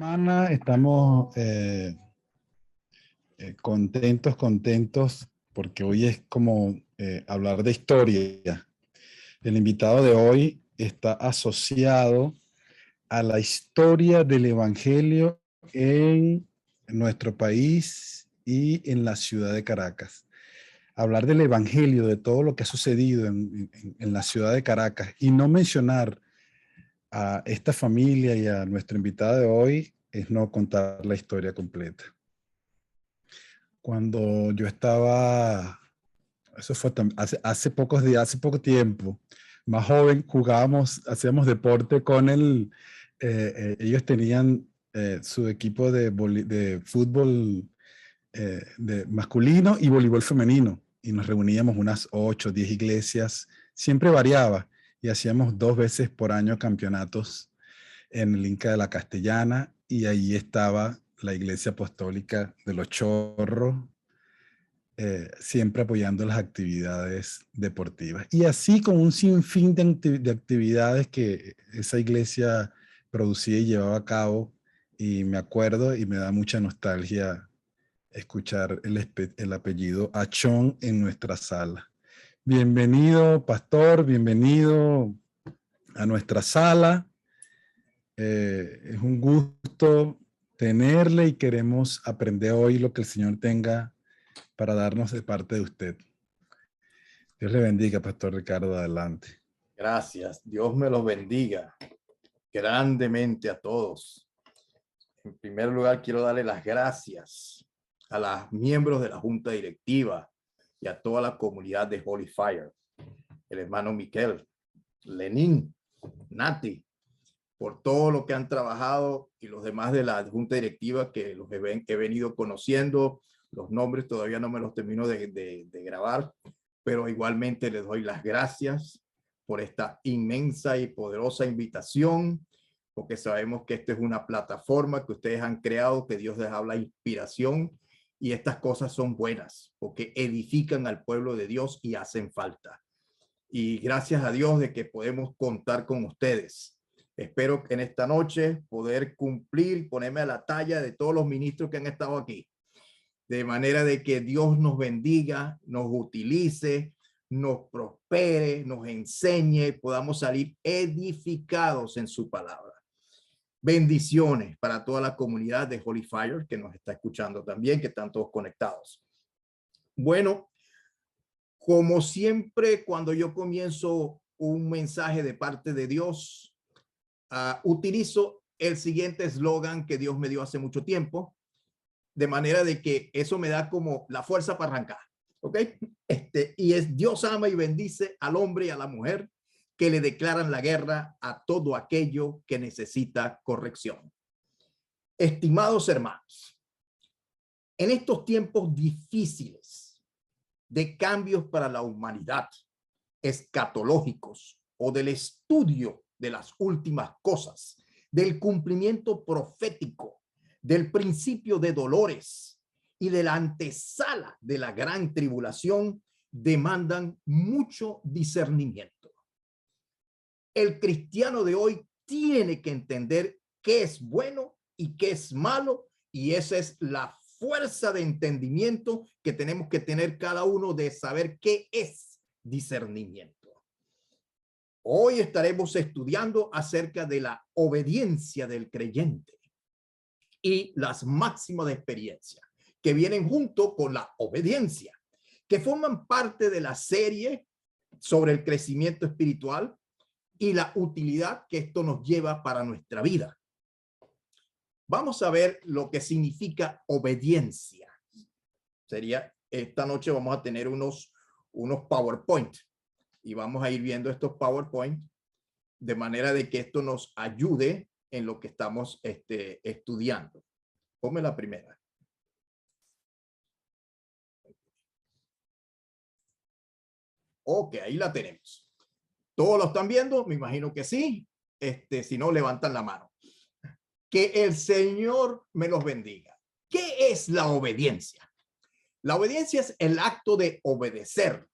semana estamos contentos, porque hoy es como hablar de historia. El invitado de hoy está asociado a la historia del Evangelio en nuestro país y en la ciudad de Caracas. Hablar del Evangelio, de todo lo que ha sucedido en la ciudad de Caracas, y no mencionar a esta familia y a nuestra invitada de hoy es no contar la historia completa. Cuando yo estaba, eso fue hace pocos días, hace poco tiempo, más joven, hacíamos deporte con ellos tenían su equipo de fútbol de masculino y voleibol femenino, y nos reuníamos unas 8 o 10 iglesias, siempre variaba, y hacíamos 2 veces por año campeonatos en el Inca de la Castellana, y ahí estaba la Iglesia Apostólica de los Chorros, siempre apoyando las actividades deportivas. Y así con un sinfín de actividades que esa iglesia producía y llevaba a cabo, y me acuerdo y me da mucha nostalgia escuchar el apellido Achón en nuestra sala. Bienvenido, pastor, bienvenido a nuestra sala. Es un gusto tenerle y queremos aprender hoy lo que el Señor tenga para darnos de parte de usted. Dios le bendiga, Pastor Ricardo, adelante. Gracias, Dios me los bendiga grandemente a todos. En primer lugar, quiero darle las gracias a los miembros de la Junta Directiva y a toda la comunidad de Holy Fire, el hermano Miquel, Lenín, Nati, por todo lo que han trabajado, y los demás de la Junta Directiva que los he venido conociendo. Los nombres todavía no me los termino de grabar, pero igualmente les doy las gracias por esta inmensa y poderosa invitación, porque sabemos que esta es una plataforma que ustedes han creado, que Dios les habla inspiración, y estas cosas son buenas porque edifican al pueblo de Dios y hacen falta. Y gracias a Dios de que podemos contar con ustedes. Espero que en esta noche poder cumplir, ponerme a la talla de todos los ministros que han estado aquí, de manera de que Dios nos bendiga, nos utilice, nos prospere, nos enseñe, podamos salir edificados en su palabra. Bendiciones para toda la comunidad de Holy Fire que nos está escuchando también, que están todos conectados. Bueno, como siempre, cuando yo comienzo un mensaje de parte de Dios, utilizo el siguiente eslogan que Dios me dio hace mucho tiempo, de manera de que eso me da como la fuerza para arrancar, ¿ok? Y es: Dios ama y bendice al hombre y a la mujer que le declaran la guerra a todo aquello que necesita corrección. Estimados hermanos, en estos tiempos difíciles de cambios para la humanidad, escatológicos o del estudio de las últimas cosas, del cumplimiento profético, del principio de dolores y de la antesala de la gran tribulación, demandan mucho discernimiento. El cristiano de hoy tiene que entender qué es bueno y qué es malo, y esa es la fuerza de entendimiento que tenemos que tener cada uno, de saber qué es discernimiento. Hoy estaremos estudiando acerca de la obediencia del creyente y las máximas de experiencia que vienen junto con la obediencia, que forman parte de la serie sobre el crecimiento espiritual y la utilidad que esto nos lleva para nuestra vida. Vamos a ver lo que significa obediencia. Esta noche vamos a tener unos PowerPoint, y vamos a ir viendo estos PowerPoint de manera de que esto nos ayude en lo que estamos estudiando. Ponme la primera. Ok, ahí la tenemos. ¿Todos lo están viendo? Me imagino que sí. Si no, levantan la mano. Que el Señor me los bendiga. ¿Qué es la obediencia? La obediencia es el acto de obedecer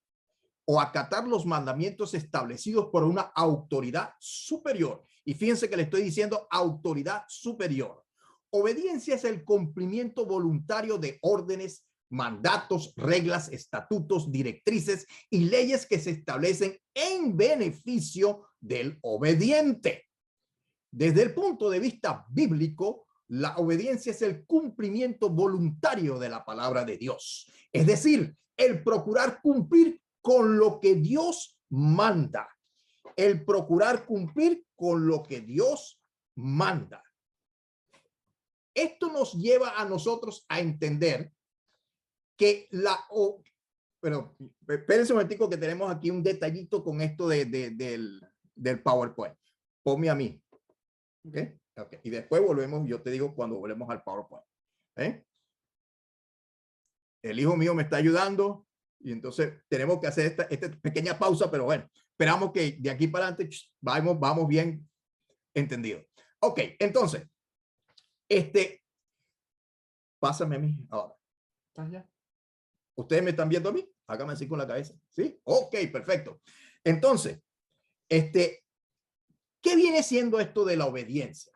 o acatar los mandamientos establecidos por una autoridad superior. Y fíjense que le estoy diciendo autoridad superior, obediencia es el cumplimiento voluntario de órdenes, mandatos, reglas, estatutos, directrices y leyes que se establecen en beneficio del obediente. Desde el punto de vista bíblico, la obediencia es el cumplimiento voluntario de la palabra de Dios. Es decir, el procurar cumplir con lo que Dios manda. El procurar cumplir con lo que Dios manda. Esto nos lleva a nosotros a entender que pero espérense un momentico que tenemos aquí un detallito con esto del PowerPoint. Ponme a mí. Okay. Okay. Y después volvemos, yo te digo cuando volvemos al PowerPoint. El hijo mío me está ayudando y entonces tenemos que hacer esta pequeña pausa, pero bueno, esperamos que de aquí para adelante vamos bien entendido. Ok, entonces, pásame a mí ahora. ¿Ustedes me están viendo a mí? Hágame así con la cabeza. ¿Sí? Ok, perfecto. Entonces, ¿qué viene siendo esto de la obediencia?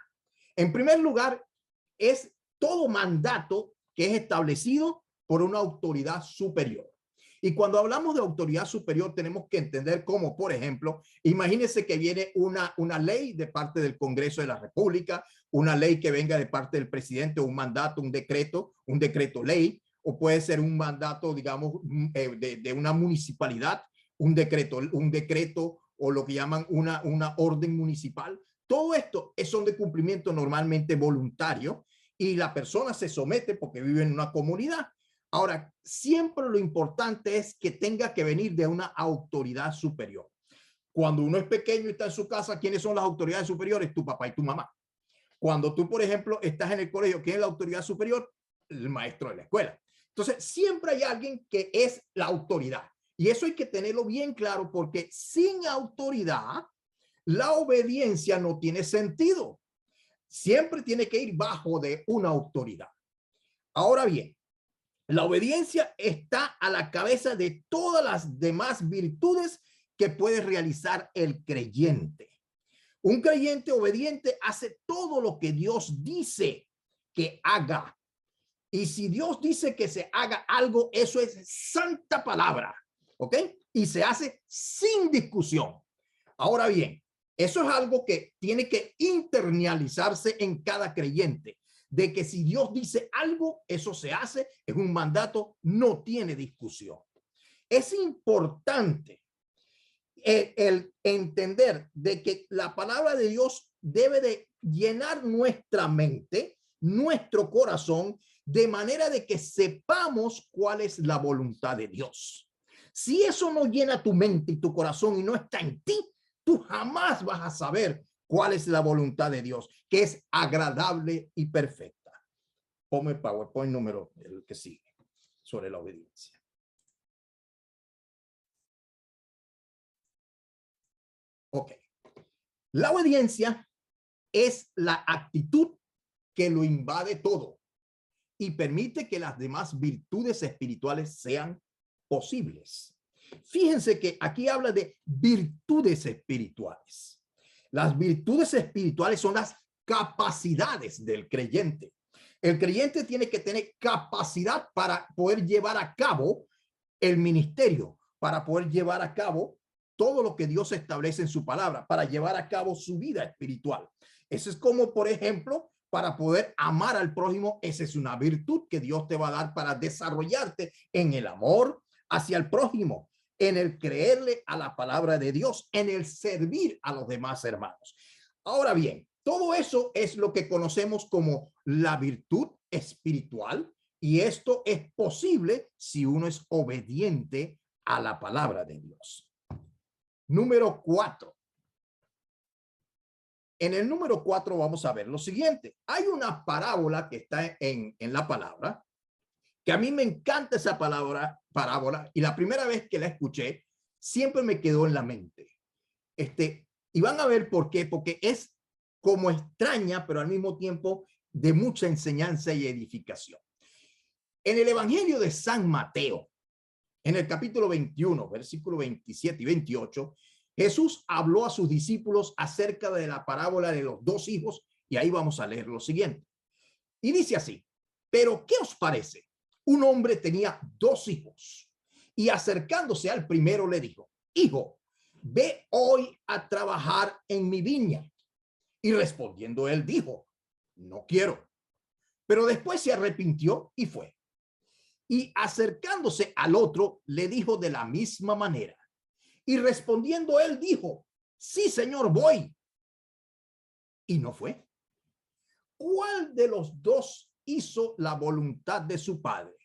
En primer lugar, es todo mandato que es establecido por una autoridad superior. Y cuando hablamos de autoridad superior, tenemos que entender cómo, por ejemplo, imagínense que viene una ley de parte del Congreso de la República, una ley que venga de parte del presidente, un mandato, un decreto ley, o puede ser un mandato, digamos, de una municipalidad, un decreto o lo que llaman una orden municipal. Todo esto son de cumplimiento normalmente voluntario y la persona se somete porque vive en una comunidad. Ahora, siempre lo importante es que tenga que venir de una autoridad superior. Cuando uno es pequeño y está en su casa, ¿quiénes son las autoridades superiores? Tu papá y tu mamá. Cuando tú, por ejemplo, estás en el colegio, ¿quién es la autoridad superior? El maestro de la escuela. Entonces, siempre hay alguien que es la autoridad. Y eso hay que tenerlo bien claro porque sin autoridad, la obediencia no tiene sentido. Siempre tiene que ir bajo de una autoridad. Ahora bien, la obediencia está a la cabeza de todas las demás virtudes que puede realizar el creyente. Un creyente obediente hace todo lo que Dios dice que haga. Y si Dios dice que se haga algo, eso es santa palabra, ¿ok? Y se hace sin discusión. Ahora bien, eso es algo que tiene que internalizarse en cada creyente, de que si Dios dice algo, eso se hace, es un mandato, no tiene discusión. Es importante el entender de que la palabra de Dios debe de llenar nuestra mente, nuestro corazón, de manera de que sepamos cuál es la voluntad de Dios. Si eso no llena tu mente y tu corazón y no está en ti, tú jamás vas a saber cuál es la voluntad de Dios, que es agradable y perfecta. Ponme el PowerPoint número el que sigue sobre la obediencia. Ok. La obediencia es la actitud que lo invade todo y permite que las demás virtudes espirituales sean posibles. Fíjense que aquí habla de virtudes espirituales. Las virtudes espirituales son las capacidades del creyente. El creyente tiene que tener capacidad para poder llevar a cabo el ministerio, para poder llevar a cabo todo lo que Dios establece en su palabra, para llevar a cabo su vida espiritual. Eso es como, por ejemplo, para poder amar al prójimo. Esa es una virtud que Dios te va a dar para desarrollarte en el amor hacia el prójimo, en el creerle a la palabra de Dios, en el servir a los demás hermanos. Ahora bien, todo eso es lo que conocemos como la virtud espiritual, y esto es posible si uno es obediente a la palabra de Dios. Número 4. En el número 4 vamos a ver lo siguiente. Hay una parábola que está en la palabra, que a mí me encanta esa parábola, y la primera vez que la escuché, siempre me quedó en la mente. Y van a ver por qué, porque es como extraña, pero al mismo tiempo de mucha enseñanza y edificación. En el Evangelio de San Mateo, en el capítulo 21, versículo 27 y 28, Jesús habló a sus discípulos acerca de la parábola de los dos hijos, y ahí vamos a leer lo siguiente. Y dice así: pero ¿qué os parece? Un hombre tenía 2 hijos y acercándose al primero le dijo: hijo, ve hoy a trabajar en mi viña. Y respondiendo él dijo: no quiero. Pero después se arrepintió y fue. Y acercándose al otro le dijo de la misma manera. Y respondiendo él dijo: sí, señor, voy. Y no fue. ¿Cuál de los 2 hizo la voluntad de su padre?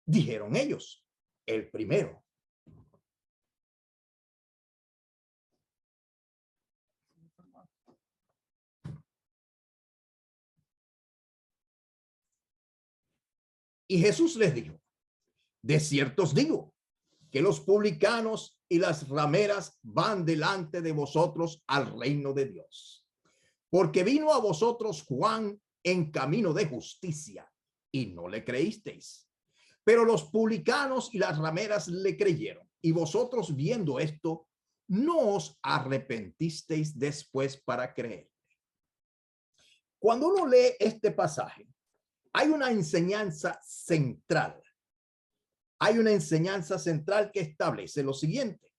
Dijeron ellos: el primero. Y Jesús les dijo: de cierto os digo que los publicanos y las rameras van delante de vosotros al reino de Dios. Porque vino a vosotros Juan en camino de justicia y no le creísteis. Pero los publicanos y las rameras le creyeron. Y vosotros, viendo esto, no os arrepentisteis después para creer. Cuando uno lee este pasaje, hay una enseñanza central. Hay una enseñanza central que establece lo siguiente.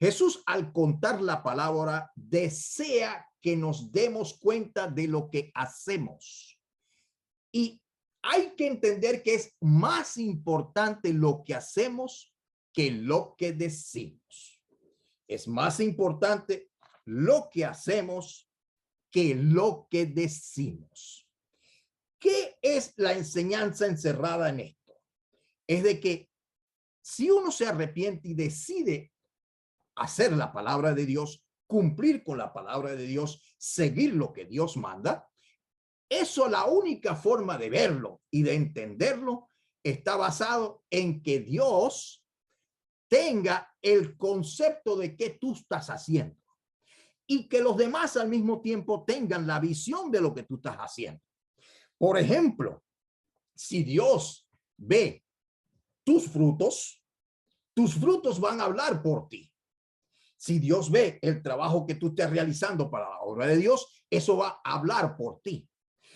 Jesús, al contar la palabra, desea que nos demos cuenta de lo que hacemos. Y hay que entender que es más importante lo que hacemos que lo que decimos. Es más importante lo que hacemos que lo que decimos. ¿Qué es la enseñanza encerrada en esto? Es de que si uno se arrepiente y decide hacer la palabra de Dios, cumplir con la palabra de Dios, seguir lo que Dios manda, eso, la única forma de verlo y de entenderlo está basado en que Dios tenga el concepto de qué tú estás haciendo y que los demás al mismo tiempo tengan la visión de lo que tú estás haciendo. Por ejemplo, si Dios ve tus frutos van a hablar por ti. Si Dios ve el trabajo que tú estés realizando para la obra de Dios, eso va a hablar por ti.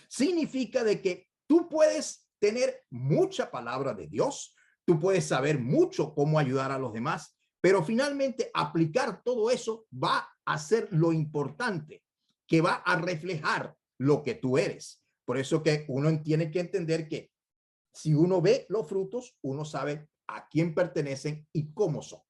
Significa de que tú puedes tener mucha palabra de Dios, tú puedes saber mucho cómo ayudar a los demás, pero finalmente aplicar todo eso va a ser lo importante, que va a reflejar lo que tú eres. Por eso que uno tiene que entender que si uno ve los frutos, uno sabe a quién pertenecen y cómo son.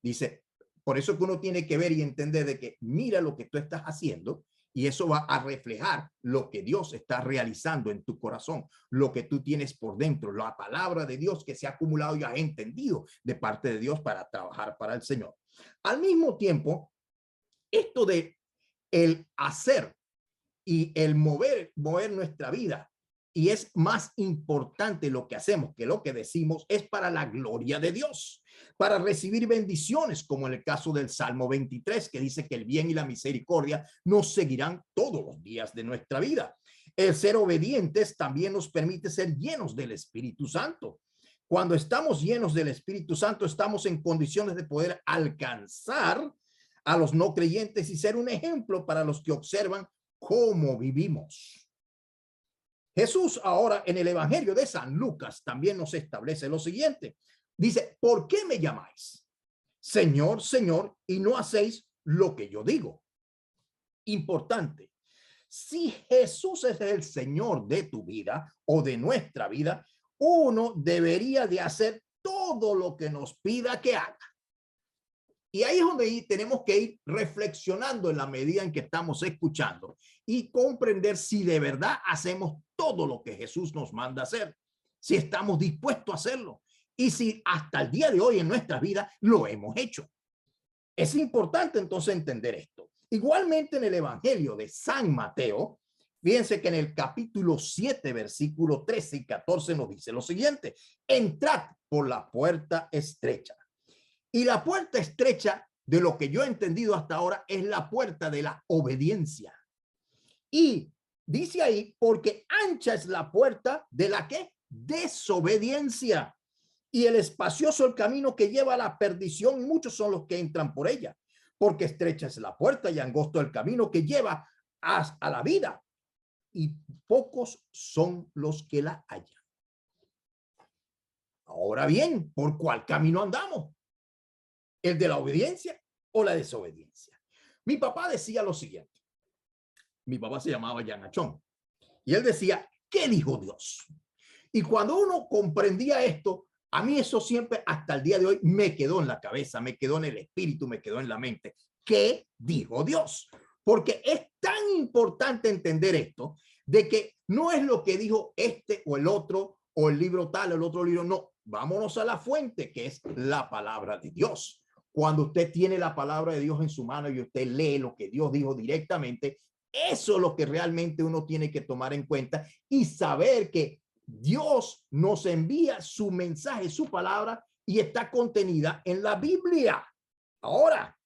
Dice, por eso que uno tiene que ver y entender de que mira lo que tú estás haciendo y eso va a reflejar lo que Dios está realizando en tu corazón, lo que tú tienes por dentro, la palabra de Dios que se ha acumulado y has entendido de parte de Dios para trabajar para el Señor. Al mismo tiempo, esto de el hacer y el mover nuestra vida, y es más importante lo que hacemos que lo que decimos, es para la gloria de Dios, para recibir bendiciones, como en el caso del Salmo 23, que dice que el bien y la misericordia nos seguirán todos los días de nuestra vida. El ser obedientes también nos permite ser llenos del Espíritu Santo. Cuando estamos llenos del Espíritu Santo, estamos en condiciones de poder alcanzar a los no creyentes y ser un ejemplo para los que observan cómo vivimos. Jesús ahora en el Evangelio de San Lucas también nos establece lo siguiente. Dice, ¿por qué me llamáis Señor, Señor, y no hacéis lo que yo digo? Importante. Si Jesús es el Señor de tu vida o de nuestra vida, uno debería de hacer todo lo que nos pida que haga. Y ahí es donde tenemos que ir reflexionando en la medida en que estamos escuchando y comprender si de verdad hacemos todo lo que Jesús nos manda hacer, si estamos dispuestos a hacerlo y si hasta el día de hoy en nuestra vida lo hemos hecho. Es importante entonces entender esto. Igualmente en el Evangelio de San Mateo, fíjense que en el capítulo 7, versículo 13 y 14 nos dice lo siguiente: entrad por la puerta estrecha. Y la puerta estrecha, de lo que yo he entendido hasta ahora, es la puerta de la obediencia. Y dice ahí, porque ancha es la puerta de la ¿qué? Desobediencia. Y el espacioso el camino que lleva a la perdición, y muchos son los que entran por ella. Porque estrecha es la puerta y angosto el camino que lleva a la vida. y pocos son los que la hallan. Ahora bien, ¿por cuál camino andamos? ¿El de la obediencia o la desobediencia? Mi papá decía lo siguiente. Mi papá se llamaba Jan Achón. Y él decía, ¿qué dijo Dios? Y cuando uno comprendía esto, a mí eso siempre hasta el día de hoy me quedó en la cabeza, me quedó en el espíritu, me quedó en la mente. ¿Qué dijo Dios? Porque es tan importante entender esto, de que no es lo que dijo este o el otro, o el libro tal, o el otro libro, no. Vámonos a la fuente, que es la palabra de Dios. Cuando usted tiene la palabra de Dios en su mano y usted lee lo que Dios dijo directamente, eso es lo que realmente uno tiene que tomar en cuenta y saber que Dios nos envía su mensaje, su palabra, y está contenida en la Biblia. Ahora,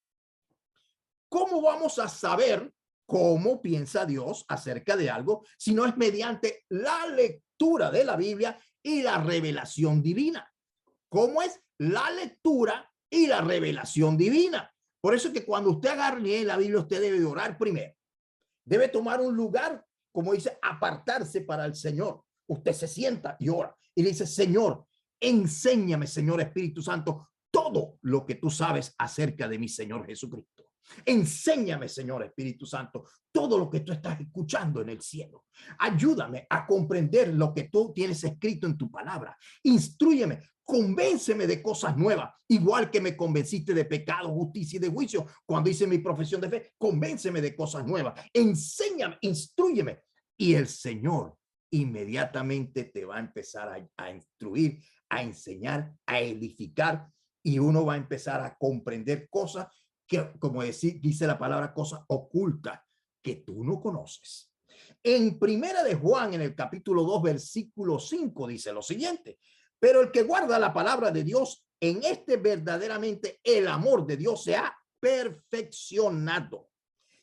¿cómo vamos a saber cómo piensa Dios acerca de algo si no es mediante la lectura de la Biblia y la revelación divina? ¿Cómo es la lectura y la revelación divina? Por eso es que cuando usted agarre la Biblia, usted debe orar primero. Debe tomar un lugar, como dice, apartarse para el Señor. Usted se sienta y ora y le dice, Señor, enséñame, Señor Espíritu Santo, todo lo que tú sabes acerca de mi Señor Jesucristo. Enséñame, Señor Espíritu Santo, todo lo que tú estás escuchando en el cielo. Ayúdame a comprender lo que tú tienes escrito en tu palabra. Instrúyeme, convénceme de cosas nuevas, igual que me convenciste de pecado, justicia y de juicio cuando hice mi profesión de fe. Convénceme de cosas nuevas. Enséñame, instrúyeme. Y el Señor inmediatamente te va a empezar a instruir, a enseñar, a edificar, y uno va a empezar a comprender cosas que, como dice la palabra, cosas ocultas que tú no conoces. En Primera de Juan, en el capítulo 2, versículo 5, dice lo siguiente: pero el que guarda la palabra de Dios, en este verdaderamente el amor de Dios se ha perfeccionado.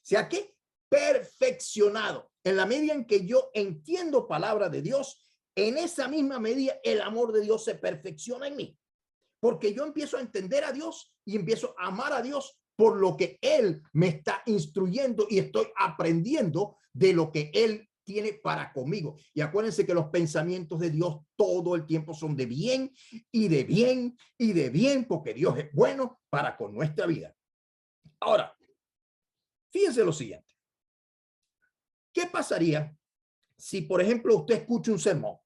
¿Sea qué? Perfeccionado. En la medida en que yo entiendo palabra de Dios, en esa misma medida el amor de Dios se perfecciona en mí. Porque yo empiezo a entender a Dios y empiezo a amar a Dios por lo que Él me está instruyendo y estoy aprendiendo de lo que Él tiene para conmigo. Y acuérdense que los pensamientos de Dios todo el tiempo son de bien y de bien y de bien, porque Dios es bueno para con nuestra vida. Ahora, fíjense lo siguiente. ¿Qué pasaría si, por ejemplo, usted escucha un sermón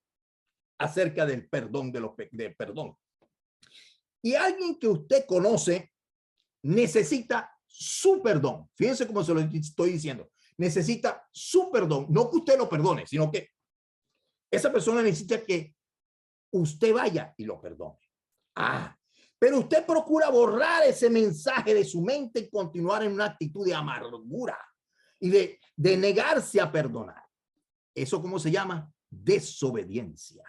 acerca del perdón, del perdón, y alguien que usted conoce necesita su perdón? Fíjense cómo se lo estoy diciendo. Necesita su perdón, no que usted lo perdone, sino que esa persona necesita que usted vaya y lo perdone. Pero usted procura borrar ese mensaje de su mente y continuar en una actitud de amargura y de negarse a perdonar. ¿Eso cómo se llama? Desobediencia.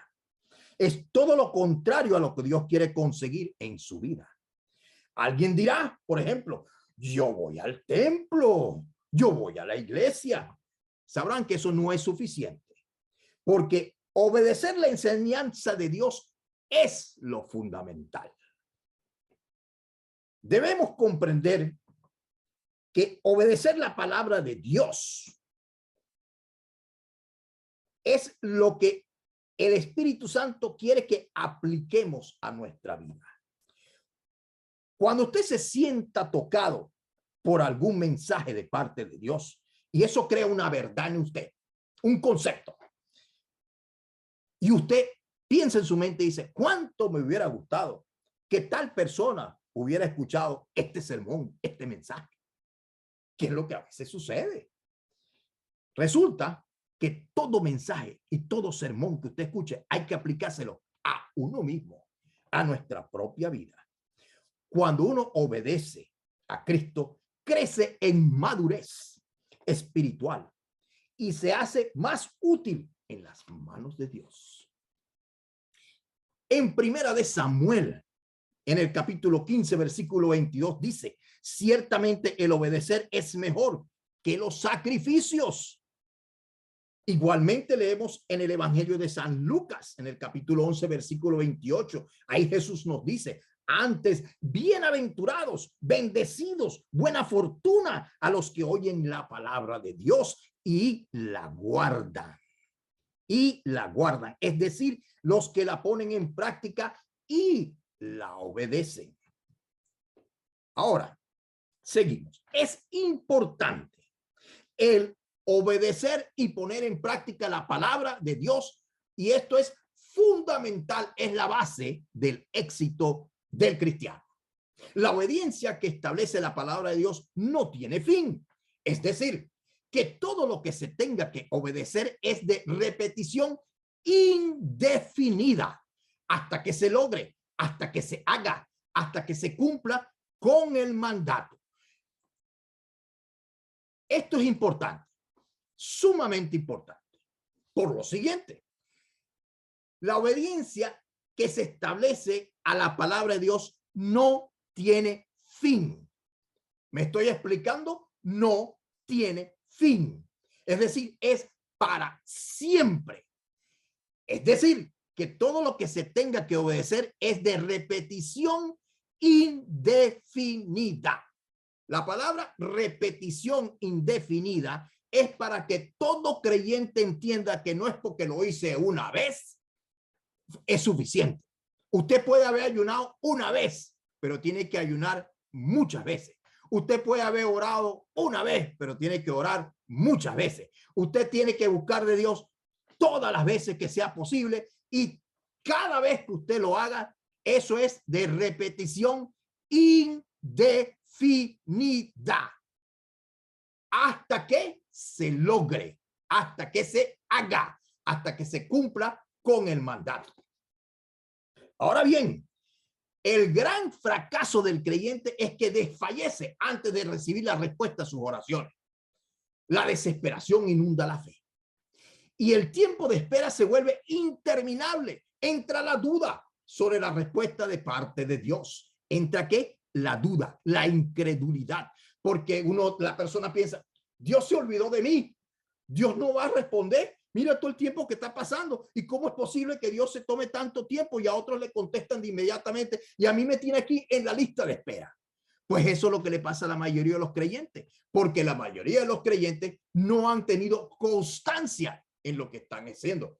Es todo lo contrario a lo que Dios quiere conseguir en su vida. Alguien dirá, por ejemplo, yo voy al templo, yo voy a la iglesia. Sabrán que eso no es suficiente, porque obedecer la enseñanza de Dios es lo fundamental. Debemos comprender que obedecer la palabra de Dios es lo que el Espíritu Santo quiere que apliquemos a nuestra vida. Cuando usted se sienta tocado por algún mensaje de parte de Dios, y eso crea una verdad en usted, un concepto, y usted piensa en su mente y dice, ¿cuánto me hubiera gustado que tal persona hubiera escuchado este sermón, este mensaje? ¿Qué es lo que a veces sucede? Resulta que todo mensaje y todo sermón que usted escuche hay que aplicárselo a uno mismo, a nuestra propia vida. Cuando uno obedece a Cristo, crece en madurez espiritual y se hace más útil en las manos de Dios. En Primera de Samuel, en el capítulo 15, versículo 22, dice, ciertamente el obedecer es mejor que los sacrificios. Igualmente leemos en el Evangelio de San Lucas, en el capítulo 11, versículo 28. Ahí Jesús nos dice, Antes, bienaventurados, bendecidos, buena fortuna a los que oyen la palabra de Dios y la guardan. Y la guardan, es decir, los que la ponen en práctica y la obedecen. Ahora, seguimos. Es importante el obedecer y poner en práctica la palabra de Dios, y esto es fundamental, es la base del éxito del cristiano. La obediencia que establece la palabra de Dios no tiene fin. Es decir, que todo lo que se tenga que obedecer es de repetición indefinida hasta que se logre, hasta que se haga, hasta que se cumpla con el mandato. Esto es importante, sumamente importante, por lo siguiente. La obediencia que se establece a la palabra de Dios no tiene fin. ¿Me estoy explicando? No tiene fin. Es decir, es para siempre. Es decir, que todo lo que se tenga que obedecer es de repetición indefinida. La palabra repetición indefinida es para que todo creyente entienda que no es porque lo hice una vez, es suficiente. Usted puede haber ayunado una vez, pero tiene que ayunar muchas veces. Usted puede haber orado una vez, pero tiene que orar muchas veces. Usted tiene que buscar de Dios todas las veces que sea posible, y cada vez que usted lo haga, eso es de repetición indefinida hasta que se logre, hasta que se haga, hasta que se cumpla con el mandato. Ahora bien, el gran fracaso del creyente es que desfallece antes de recibir la respuesta a sus oraciones. La desesperación inunda la fe y el tiempo de espera se vuelve interminable. Entra la duda sobre la respuesta de parte de Dios. ¿Entra qué? La duda, la incredulidad, porque la persona piensa, Dios se olvidó de mí, Dios no va a responder. Mira todo el tiempo que está pasando, y cómo es posible que Dios se tome tanto tiempo y a otros le contestan de inmediatamente y a mí me tiene aquí en la lista de espera. Pues eso es lo que le pasa a la mayoría de los creyentes, porque la mayoría de los creyentes no han tenido constancia en lo que están haciendo,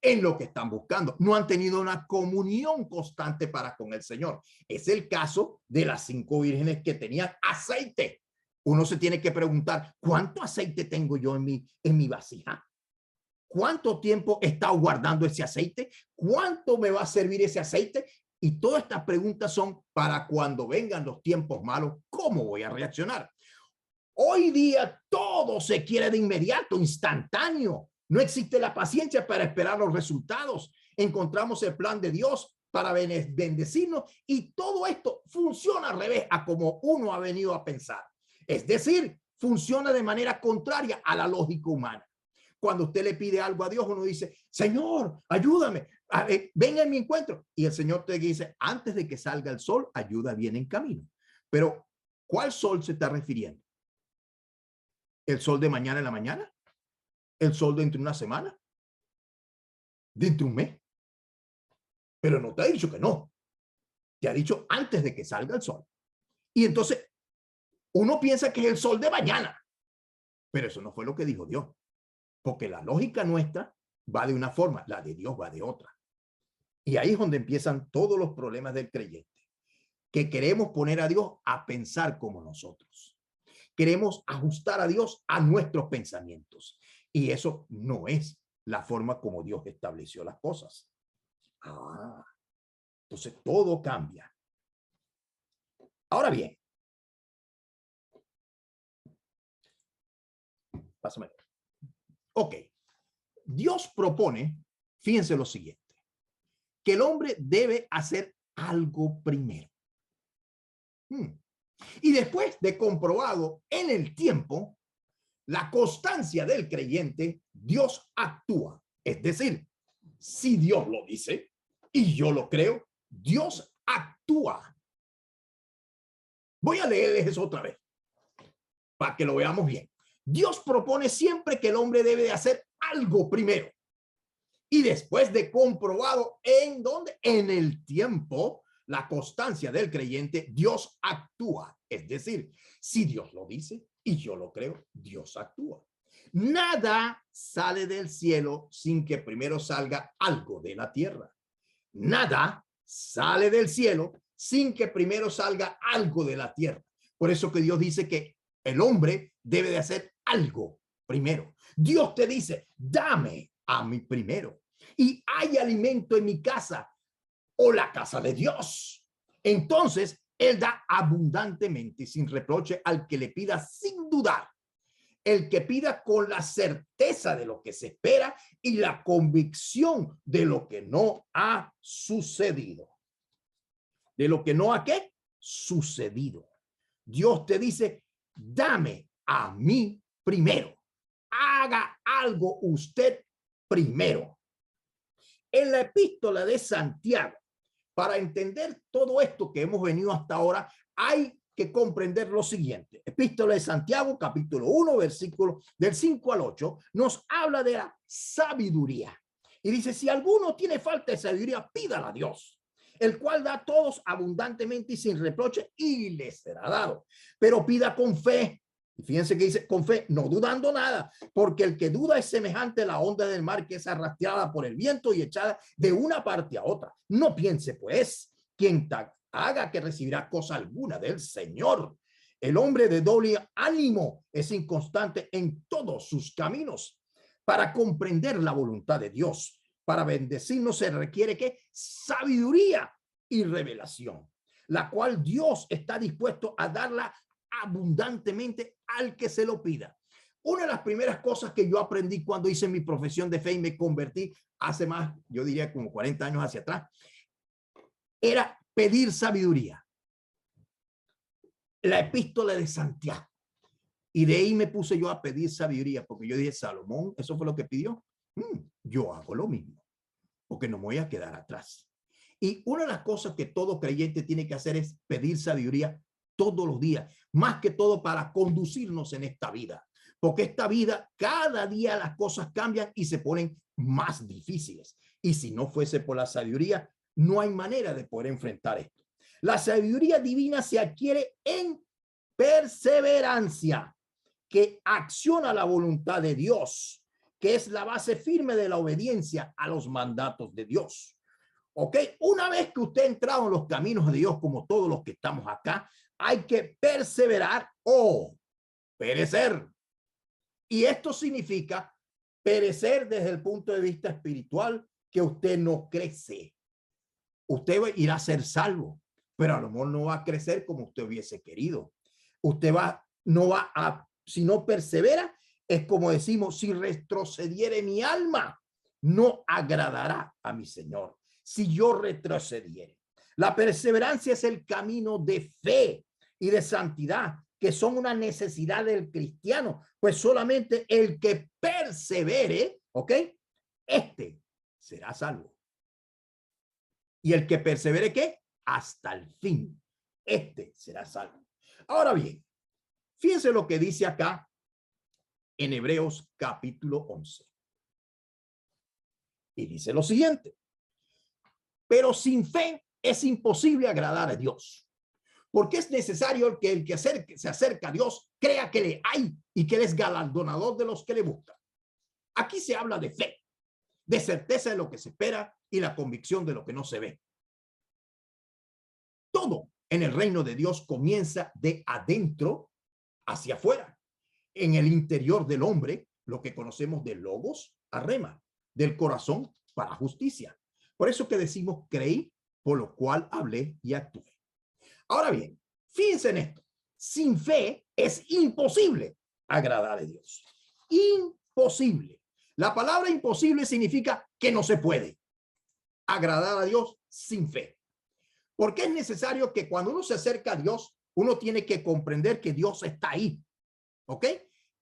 en lo que están buscando. No han tenido una comunión constante para con el Señor. Es el caso de las 5 vírgenes que tenían aceite. Uno se tiene que preguntar, ¿cuánto aceite tengo yo en mi vasija? ¿Cuánto tiempo he estado guardando ese aceite? ¿Cuánto me va a servir ese aceite? Y todas estas preguntas son para cuando vengan los tiempos malos, ¿cómo voy a reaccionar? Hoy día todo se quiere de inmediato, instantáneo. No existe la paciencia para esperar los resultados. Encontramos el plan de Dios para bendecirnos, y todo esto funciona al revés a como uno ha venido a pensar. Es decir, funciona de manera contraria a la lógica humana. Cuando usted le pide algo a Dios, uno dice, Señor, ayúdame, venga en mi encuentro. Y el Señor te dice, antes de que salga el sol, ayuda viene en camino. Pero, ¿cuál sol se está refiriendo? ¿El sol de mañana en la mañana? ¿El sol dentro de una semana? ¿Dentro de un mes? Pero no te ha dicho que no. Te ha dicho antes de que salga el sol. Y entonces, uno piensa que es el sol de mañana. Pero eso no fue lo que dijo Dios. Porque la lógica nuestra va de una forma, la de Dios va de otra. Y ahí es donde empiezan todos los problemas del creyente, que queremos poner a Dios a pensar como nosotros. Queremos ajustar a Dios a nuestros pensamientos. Y eso no es la forma como Dios estableció las cosas. Entonces todo cambia. Ahora bien, pásame. Ok, Dios propone, fíjense lo siguiente, que el hombre debe hacer algo primero. Y después de comprobado en el tiempo la constancia del creyente, Dios actúa. Es decir, si Dios lo dice y yo lo creo, Dios actúa. Voy a leerles eso otra vez para que lo veamos bien. Dios propone siempre que el hombre debe de hacer algo primero. Y después de comprobado en ¿dónde? En el tiempo, la constancia del creyente, Dios actúa. Es decir, si Dios lo dice y yo lo creo, Dios actúa. Nada sale del cielo sin que primero salga algo de la tierra. Nada sale del cielo sin que primero salga algo de la tierra. Por eso que Dios dice que el hombre debe de hacer algo primero. Dios te dice, dame a mí primero. Y hay alimento en mi casa o la casa de Dios. Entonces, Él da abundantemente y sin reproche al que le pida sin dudar. El que pida con la certeza de lo que se espera y la convicción de lo que no ha sucedido. De lo que no ha ¿qué? Sucedido. Dios te dice, dame a mí primero. Haga algo usted primero. En la epístola de Santiago, para entender todo esto que hemos venido hasta ahora, hay que comprender lo siguiente. Epístola de Santiago, capítulo 1, versículo del 5 al 8, nos habla de la sabiduría. Y dice, si alguno tiene falta de sabiduría, pídala a Dios, el cual da a todos abundantemente y sin reproche, y le será dado. Pero pida con fe. Y fíjense que dice con fe, no dudando nada, porque el que duda es semejante a la onda del mar que es arrastrada por el viento y echada de una parte a otra. No piense pues, quien haga que recibirá cosa alguna del Señor. El hombre de doble ánimo es inconstante en todos sus caminos. Para comprender la voluntad de Dios, para bendecirnos se requiere que sabiduría y revelación, la cual Dios está dispuesto a darla abundantemente al que se lo pida. Una de las primeras cosas que yo aprendí cuando hice mi profesión de fe y me convertí hace más, yo diría como 40 años hacia atrás, era pedir sabiduría. La epístola de Santiago. Y de ahí me puse yo a pedir sabiduría, porque yo dije, Salomón, eso fue lo que pidió. Yo hago lo mismo, porque no me voy a quedar atrás. Y una de las cosas que todo creyente tiene que hacer es pedir sabiduría todos los días, más que todo para conducirnos en esta vida, porque esta vida, cada día las cosas cambian y se ponen más difíciles. Y si no fuese por la sabiduría, no hay manera de poder enfrentar esto. La sabiduría divina se adquiere en perseverancia, que acciona la voluntad de Dios, que es la base firme de la obediencia a los mandatos de Dios. ¿Ok? Una vez que usted ha entrado en los caminos de Dios, como todos los que estamos acá, hay que perseverar o perecer. Y esto significa perecer desde el punto de vista espiritual, que usted no crece. Usted irá a ser salvo, pero a lo mejor no va a crecer como usted hubiese querido. Usted no va a, si no persevera, es como decimos, si retrocediere mi alma, no agradará a mi Señor. Si yo retrocediere. La perseverancia es el camino de fe y de santidad, que son una necesidad del cristiano, pues solamente el que persevere, ¿ok? Este será salvo. Y el que persevere, ¿qué? Hasta el fin. Este será salvo. Ahora bien, fíjense lo que dice acá en Hebreos capítulo 11. Y dice lo siguiente. Pero sin fe es imposible agradar a Dios, porque es necesario que el que se acerca a Dios crea que le hay y que él es galardonador de los que le buscan. Aquí se habla de fe, de certeza de lo que se espera y la convicción de lo que no se ve. Todo en el reino de Dios comienza de adentro hacia afuera. En el interior del hombre, lo que conocemos de logos a rema, del corazón para justicia. Por eso que decimos creí, por lo cual hablé y actué. Ahora bien, fíjense en esto. Sin fe es imposible agradar a Dios. Imposible. La palabra imposible significa que no se puede agradar a Dios sin fe. Porque es necesario que cuando uno se acerca a Dios, uno tiene que comprender que Dios está ahí. ¿Ok?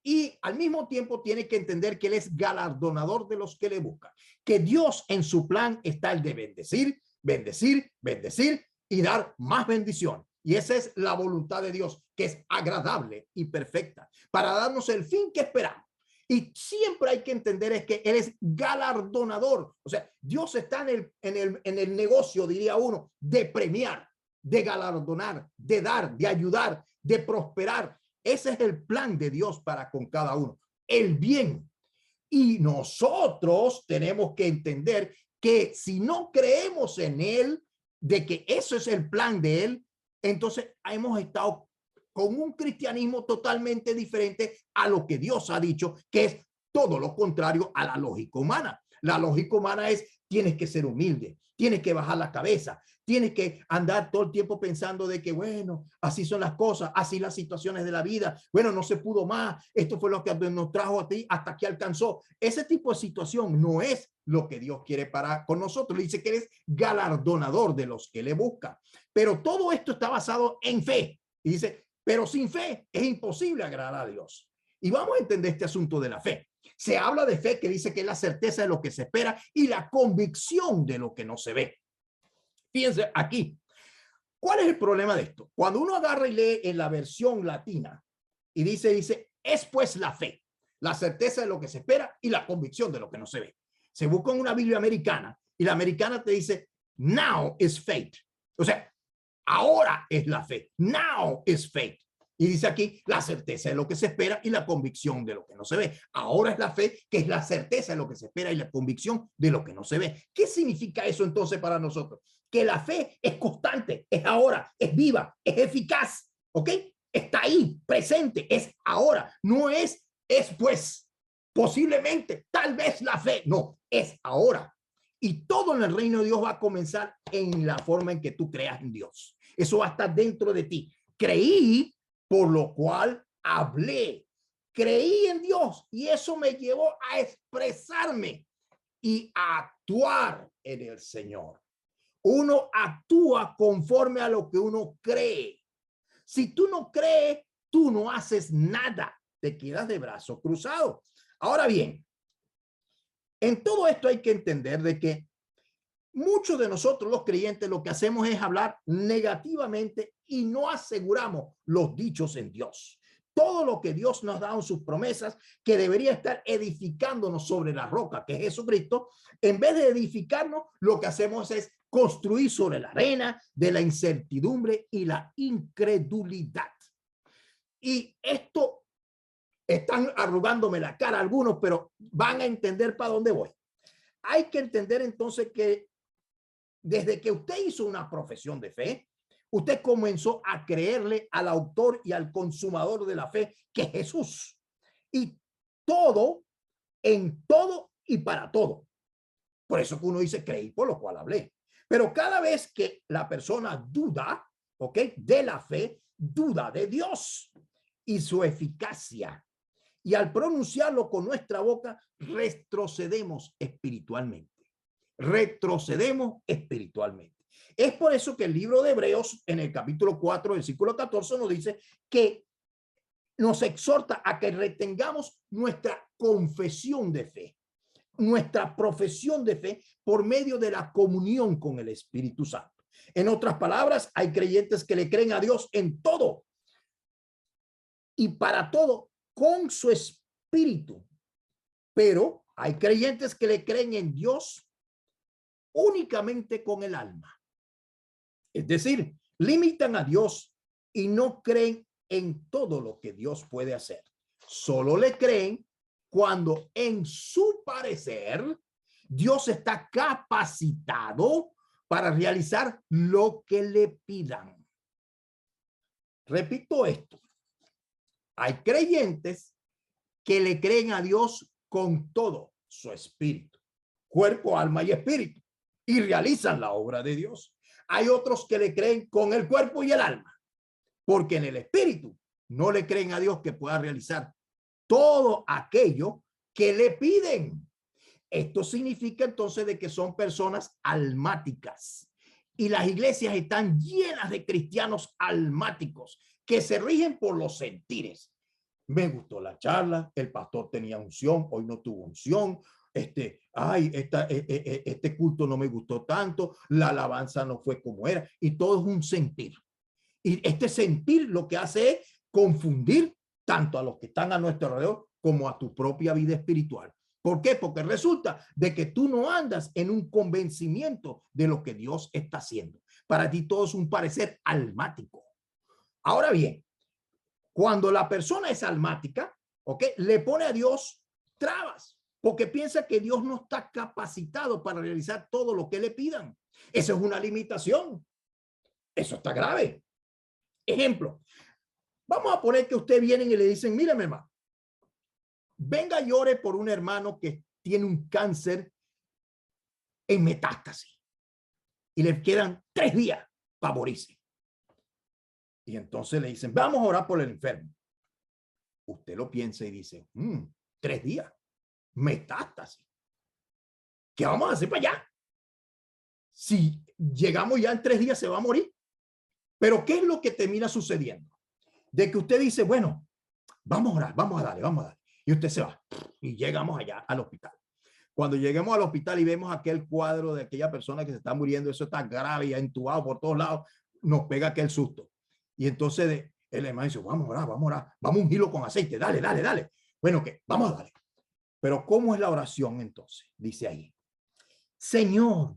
Y al mismo tiempo tiene que entender que Él es galardonador de los que le buscan. Que Dios en su plan está el de bendecir, bendecir, bendecir y dar más bendición. Y esa es la voluntad de Dios, que es agradable y perfecta, para darnos el fin que esperamos. Y siempre hay que entender es que Él es galardonador. O sea, Dios está en el negocio, diría uno, de premiar, de galardonar, de dar, de ayudar, de prosperar. Ese es el plan de Dios para con cada uno, el bien. Y nosotros tenemos que entender que si no creemos en Él, de que eso es el plan de Él, entonces hemos estado con un cristianismo totalmente diferente a lo que Dios ha dicho, que es todo lo contrario a la lógica humana. La lógica humana es, tienes que ser humilde, tienes que bajar la cabeza, tienes que andar todo el tiempo pensando de que, bueno, así son las cosas, así las situaciones de la vida, bueno, no se pudo más, esto fue lo que nos trajo a ti hasta que alcanzó. Ese tipo de situación no es lo que Dios quiere para con nosotros. Le dice que eres galardonador de los que le buscan. Pero todo esto está basado en fe. Y dice, pero sin fe es imposible agradar a Dios. Y vamos a entender este asunto de la fe. Se habla de fe que dice que es la certeza de lo que se espera y la convicción de lo que no se ve. Fíjense aquí, ¿cuál es el problema de esto? Cuando uno agarra y lee en la versión latina y dice, es pues la fe, la certeza de lo que se espera y la convicción de lo que no se ve. Se busca en una Biblia americana y la americana te dice, now is faith. O sea, ahora es la fe. Now is faith. Y dice aquí la certeza de lo que se espera y la convicción de lo que no se ve. Ahora es la fe, que es la certeza de lo que se espera y la convicción de lo que no se ve. ¿Qué significa eso entonces para nosotros? Que la fe es constante, es ahora, es viva, es eficaz, ¿ok? Está ahí, presente, es ahora, no es pues, posiblemente, tal vez la fe, no, es ahora. Y todo en el reino de Dios va a comenzar en la forma en que tú creas en Dios. Eso va a estar dentro de ti. Creí, por lo cual hablé. Creí en Dios y eso me llevó a expresarme y a actuar en el Señor. Uno actúa conforme a lo que uno cree. Si tú no crees, tú no haces nada. Te quedas de brazos cruzados. Ahora bien, en todo esto hay que entender de que muchos de nosotros los creyentes lo que hacemos es hablar negativamente y no aseguramos los dichos en Dios. Todo lo que Dios nos da en sus promesas, que debería estar edificándonos sobre la roca, que es Jesucristo, en vez de edificarnos, lo que hacemos es construir sobre la arena de la incertidumbre y la incredulidad. Y esto están arrugándome la cara algunos, pero van a entender para dónde voy. Hay que entender entonces que desde que usted hizo una profesión de fe, usted comenzó a creerle al autor y al consumador de la fe, que es Jesús. Y todo, en todo y para todo. Por eso que uno dice, creí, por lo cual hablé. Pero cada vez que la persona duda, ¿ok?, de la fe, duda de Dios y su eficacia. Y al pronunciarlo con nuestra boca, retrocedemos espiritualmente. Retrocedemos espiritualmente. Es por eso que el libro de Hebreos, en el capítulo 4, versículo 14, nos dice que nos exhorta a que retengamos nuestra confesión de fe, nuestra profesión de fe por medio de la comunión con el Espíritu Santo. En otras palabras, hay creyentes que le creen a Dios en todo y para todo con su espíritu, pero hay creyentes que le creen en Dios únicamente con el alma. Es decir, limitan a Dios y no creen en todo lo que Dios puede hacer. Solo le creen cuando en su parecer Dios está capacitado para realizar lo que le pidan. Repito esto. Hay creyentes que le creen a Dios con todo su espíritu, cuerpo, alma y espíritu, y realizan la obra de Dios. Hay otros que le creen con el cuerpo y el alma, porque en el espíritu no le creen a Dios que pueda realizar todo aquello que le piden. Esto significa entonces de que son personas almáticas. Y las iglesias están llenas de cristianos almáticos que se rigen por los sentires. Me gustó la charla, el pastor tenía unción, hoy no tuvo unción. Este culto no me gustó tanto, la alabanza no fue como era, y todo es un sentir. Y este sentir lo que hace es confundir tanto a los que están a nuestro alrededor como a tu propia vida espiritual. ¿Por qué? Porque resulta de que tú no andas en un convencimiento de lo que Dios está haciendo. Para ti todo es un parecer almático. Ahora bien, cuando la persona es almática, ¿ok? Le pone a Dios trabas, porque piensa que Dios no está capacitado para realizar todo lo que le pidan. Eso es una limitación. Eso está grave. Ejemplo, vamos a poner que usted viene y le dicen, míreme, hermano, venga, llore por un hermano que tiene un cáncer en metástasis y le quedan 3 días para morirse. Y entonces le dicen, vamos a orar por el enfermo. Usted lo piensa y dice, 3 días, metástasis. ¿Qué vamos a hacer para allá? Si llegamos ya en 3 días se va a morir. Pero ¿qué es lo que termina sucediendo? De que usted dice, bueno, vamos a orar, vamos a darle. Y usted se va y llegamos allá al hospital. Cuando lleguemos al hospital y vemos aquel cuadro de aquella persona que se está muriendo, eso está grave y entubado por todos lados, nos pega aquel susto. Y entonces el hermano dice, vamos a orar, vamos a ungirlo con aceite, dale. Bueno, ¿qué? Vamos a darle. Pero ¿cómo es la oración entonces? Dice ahí, Señor,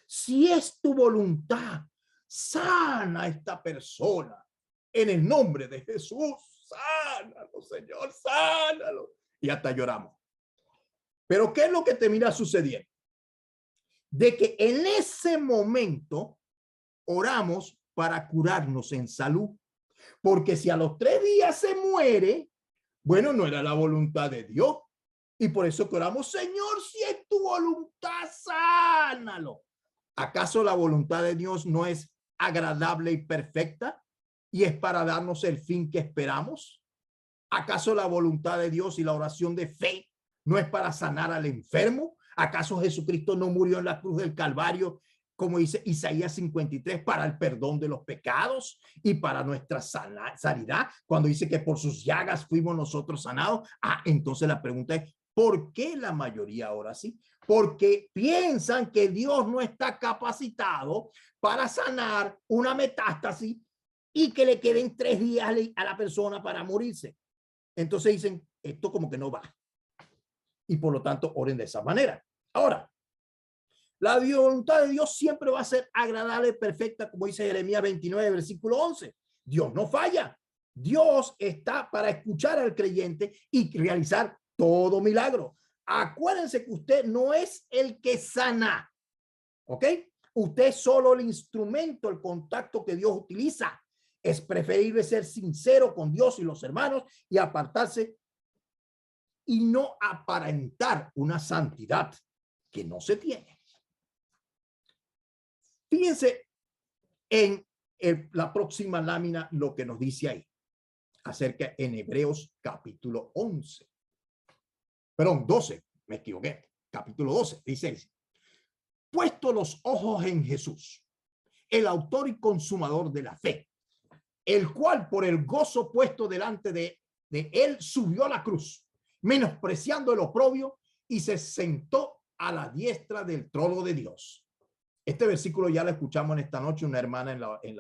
si es tu voluntad, sana a esta persona en el nombre de Jesús. Sánalo, Señor, sánalo. Y hasta lloramos. Pero ¿qué es lo que termina sucediendo? De que en ese momento oramos para curarnos en salud. Porque si a los 3 días se muere, bueno, no era la voluntad de Dios. Y por eso que oramos, Señor, si es tu voluntad, sánalo. ¿Acaso la voluntad de Dios no es agradable y perfecta y es para darnos el fin que esperamos? ¿Acaso la voluntad de Dios y la oración de fe no es para sanar al enfermo? ¿Acaso Jesucristo no murió en la cruz del Calvario, como dice Isaías 53, para el perdón de los pecados y para nuestra sanidad? Cuando dice que por sus llagas fuimos nosotros sanados. Entonces la pregunta es, ¿por qué la mayoría ahora sí? Porque piensan que Dios no está capacitado para sanar una metástasis y que le queden 3 días a la persona para morirse. Entonces dicen, esto como que no va. Y por lo tanto, oren de esa manera. Ahora, la voluntad de Dios siempre va a ser agradable y perfecta, como dice Jeremías 29, versículo 11. Dios no falla. Dios está para escuchar al creyente y realizar todo milagro. Acuérdense que usted no es el que sana, ¿ok? Usted es solo el instrumento, el contacto que Dios utiliza. Es preferible ser sincero con Dios y los hermanos y apartarse y no aparentar una santidad que no se tiene. Fíjense en la próxima lámina lo que nos dice ahí acerca en Hebreos capítulo 11. Perdón, 12, me equivoqué. Capítulo 12, dice, puesto los ojos en Jesús, el autor y consumador de la fe, el cual por el gozo puesto delante de él subió a la cruz, menospreciando el oprobio, y se sentó a la diestra del trono de Dios. Este versículo ya lo escuchamos en esta noche, una hermana en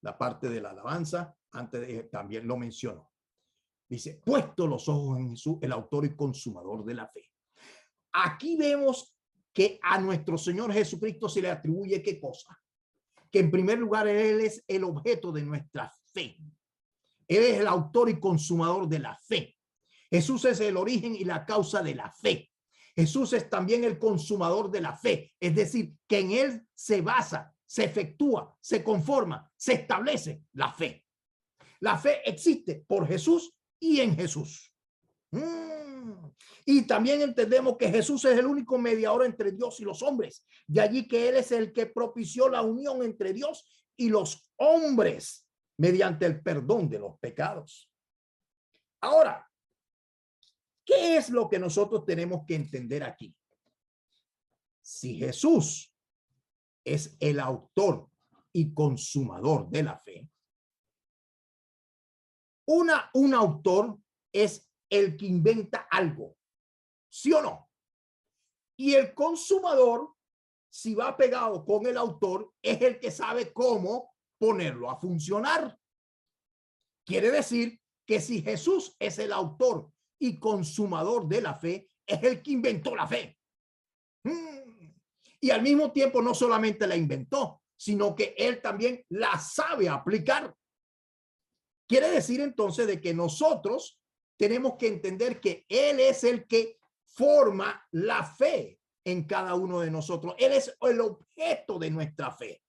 la parte de la alabanza, también lo mencionó. Dice, puesto los ojos en Jesús, el autor y consumador de la fe. Aquí vemos que a nuestro Señor Jesucristo se le atribuye ¿qué cosa? Que en primer lugar Él es el objeto de nuestra fe. Él es el autor y consumador de la fe. Jesús es el origen y la causa de la fe. Jesús es también el consumador de la fe. Es decir, que en Él se basa, se efectúa, se conforma, se establece la fe. La fe existe por Jesús y en Jesús. Y también entendemos que Jesús es el único mediador entre Dios y los hombres. De allí que Él es el que propició la unión entre Dios y los hombres mediante el perdón de los pecados. Ahora, ¿qué es lo que nosotros tenemos que entender aquí? Si Jesús es el autor y consumador de la fe, un autor es el que inventa algo, ¿sí o no? Y el consumador, si va pegado con el autor, es el que sabe cómo ponerlo a funcionar. Quiere decir que si Jesús es el autor y consumador de la fe, es el que inventó la fe. Y al mismo tiempo no solamente la inventó, sino que él también la sabe aplicar. Quiere decir entonces de que nosotros tenemos que entender que él es el que forma la fe en cada uno de nosotros. Él es el objeto de nuestra fe.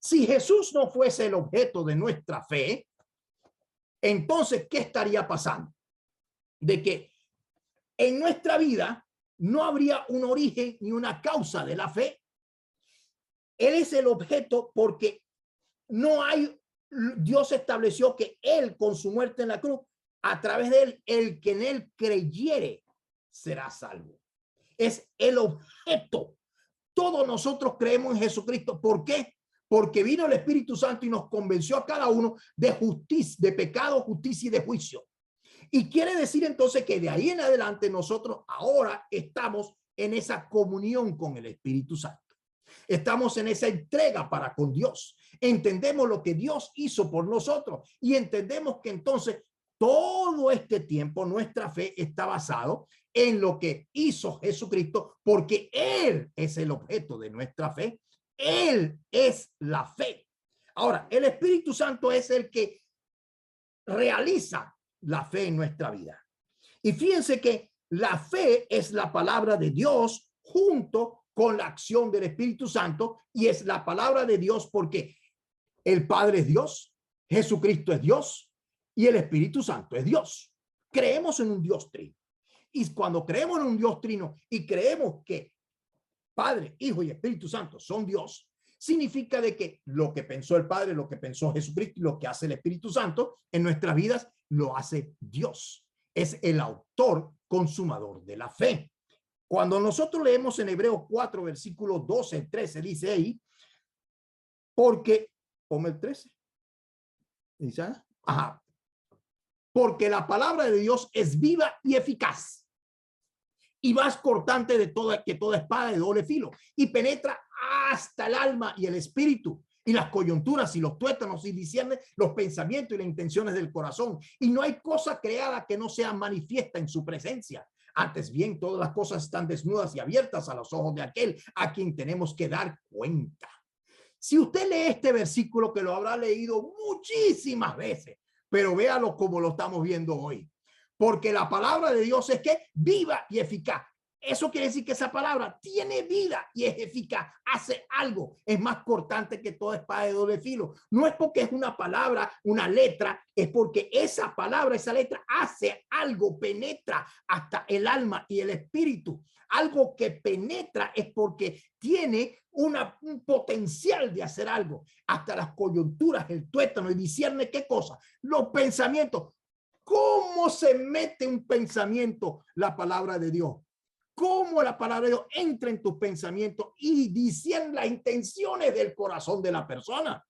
Si Jesús no fuese el objeto de nuestra fe, entonces, ¿qué estaría pasando? De que en nuestra vida no habría un origen ni una causa de la fe. Él es el objeto porque no hay, Dios estableció que él con su muerte en la cruz, a través de él, el que en él creyere será salvo. Es el objeto. Todos nosotros creemos en Jesucristo. ¿Por qué? Porque vino el Espíritu Santo y nos convenció a cada uno de justicia, de pecado, justicia y de juicio. Y quiere decir entonces que de ahí en adelante nosotros ahora estamos en esa comunión con el Espíritu Santo. Estamos en esa entrega para con Dios. Entendemos lo que Dios hizo por nosotros y entendemos que entonces todo este tiempo nuestra fe está basado en lo que hizo Jesucristo, porque Él es el objeto de nuestra fe. Él es la fe. Ahora, el Espíritu Santo es el que realiza la fe en nuestra vida. Y fíjense que la fe es la palabra de Dios junto con la acción del Espíritu Santo, y es la palabra de Dios porque el Padre es Dios, Jesucristo es Dios y el Espíritu Santo es Dios. Creemos en un Dios trino. Y cuando creemos en un Dios trino y creemos que Padre, Hijo y Espíritu Santo son Dios, significa de que lo que pensó el Padre, lo que pensó Jesucristo y lo que hace el Espíritu Santo en nuestras vidas, lo hace Dios. Es el autor consumador de la fe. Cuando nosotros leemos en Hebreos 4, versículos 12 al 13, dice ahí, porque, ponme el 13. ¿Dice? Ajá. Porque la palabra de Dios es viva y eficaz y más cortante de toda espada de doble filo, y penetra hasta el alma y el espíritu y las coyunturas y los tuétanos, y discierne los pensamientos y las intenciones del corazón. Y no hay cosa creada que no sea manifiesta en su presencia. Antes bien, todas las cosas están desnudas y abiertas a los ojos de aquel a quien tenemos que dar cuenta. Si usted lee este versículo, que lo habrá leído muchísimas veces, pero véalo como lo estamos viendo hoy. Porque la palabra de Dios es que viva y eficaz. Eso quiere decir que esa palabra tiene vida y es eficaz, hace algo, es más cortante que toda espada de doble filo. No es porque es una palabra, una letra, es porque esa palabra, esa letra hace algo, penetra hasta el alma y el espíritu. Algo que penetra es porque tiene un potencial de hacer algo, hasta las coyunturas, el tuétano, y discierne qué cosa, los pensamientos. ¿Cómo se mete un pensamiento la palabra de Dios? ¿Cómo la palabra de Dios entra en tus pensamientos y discierne las intenciones del corazón de la persona?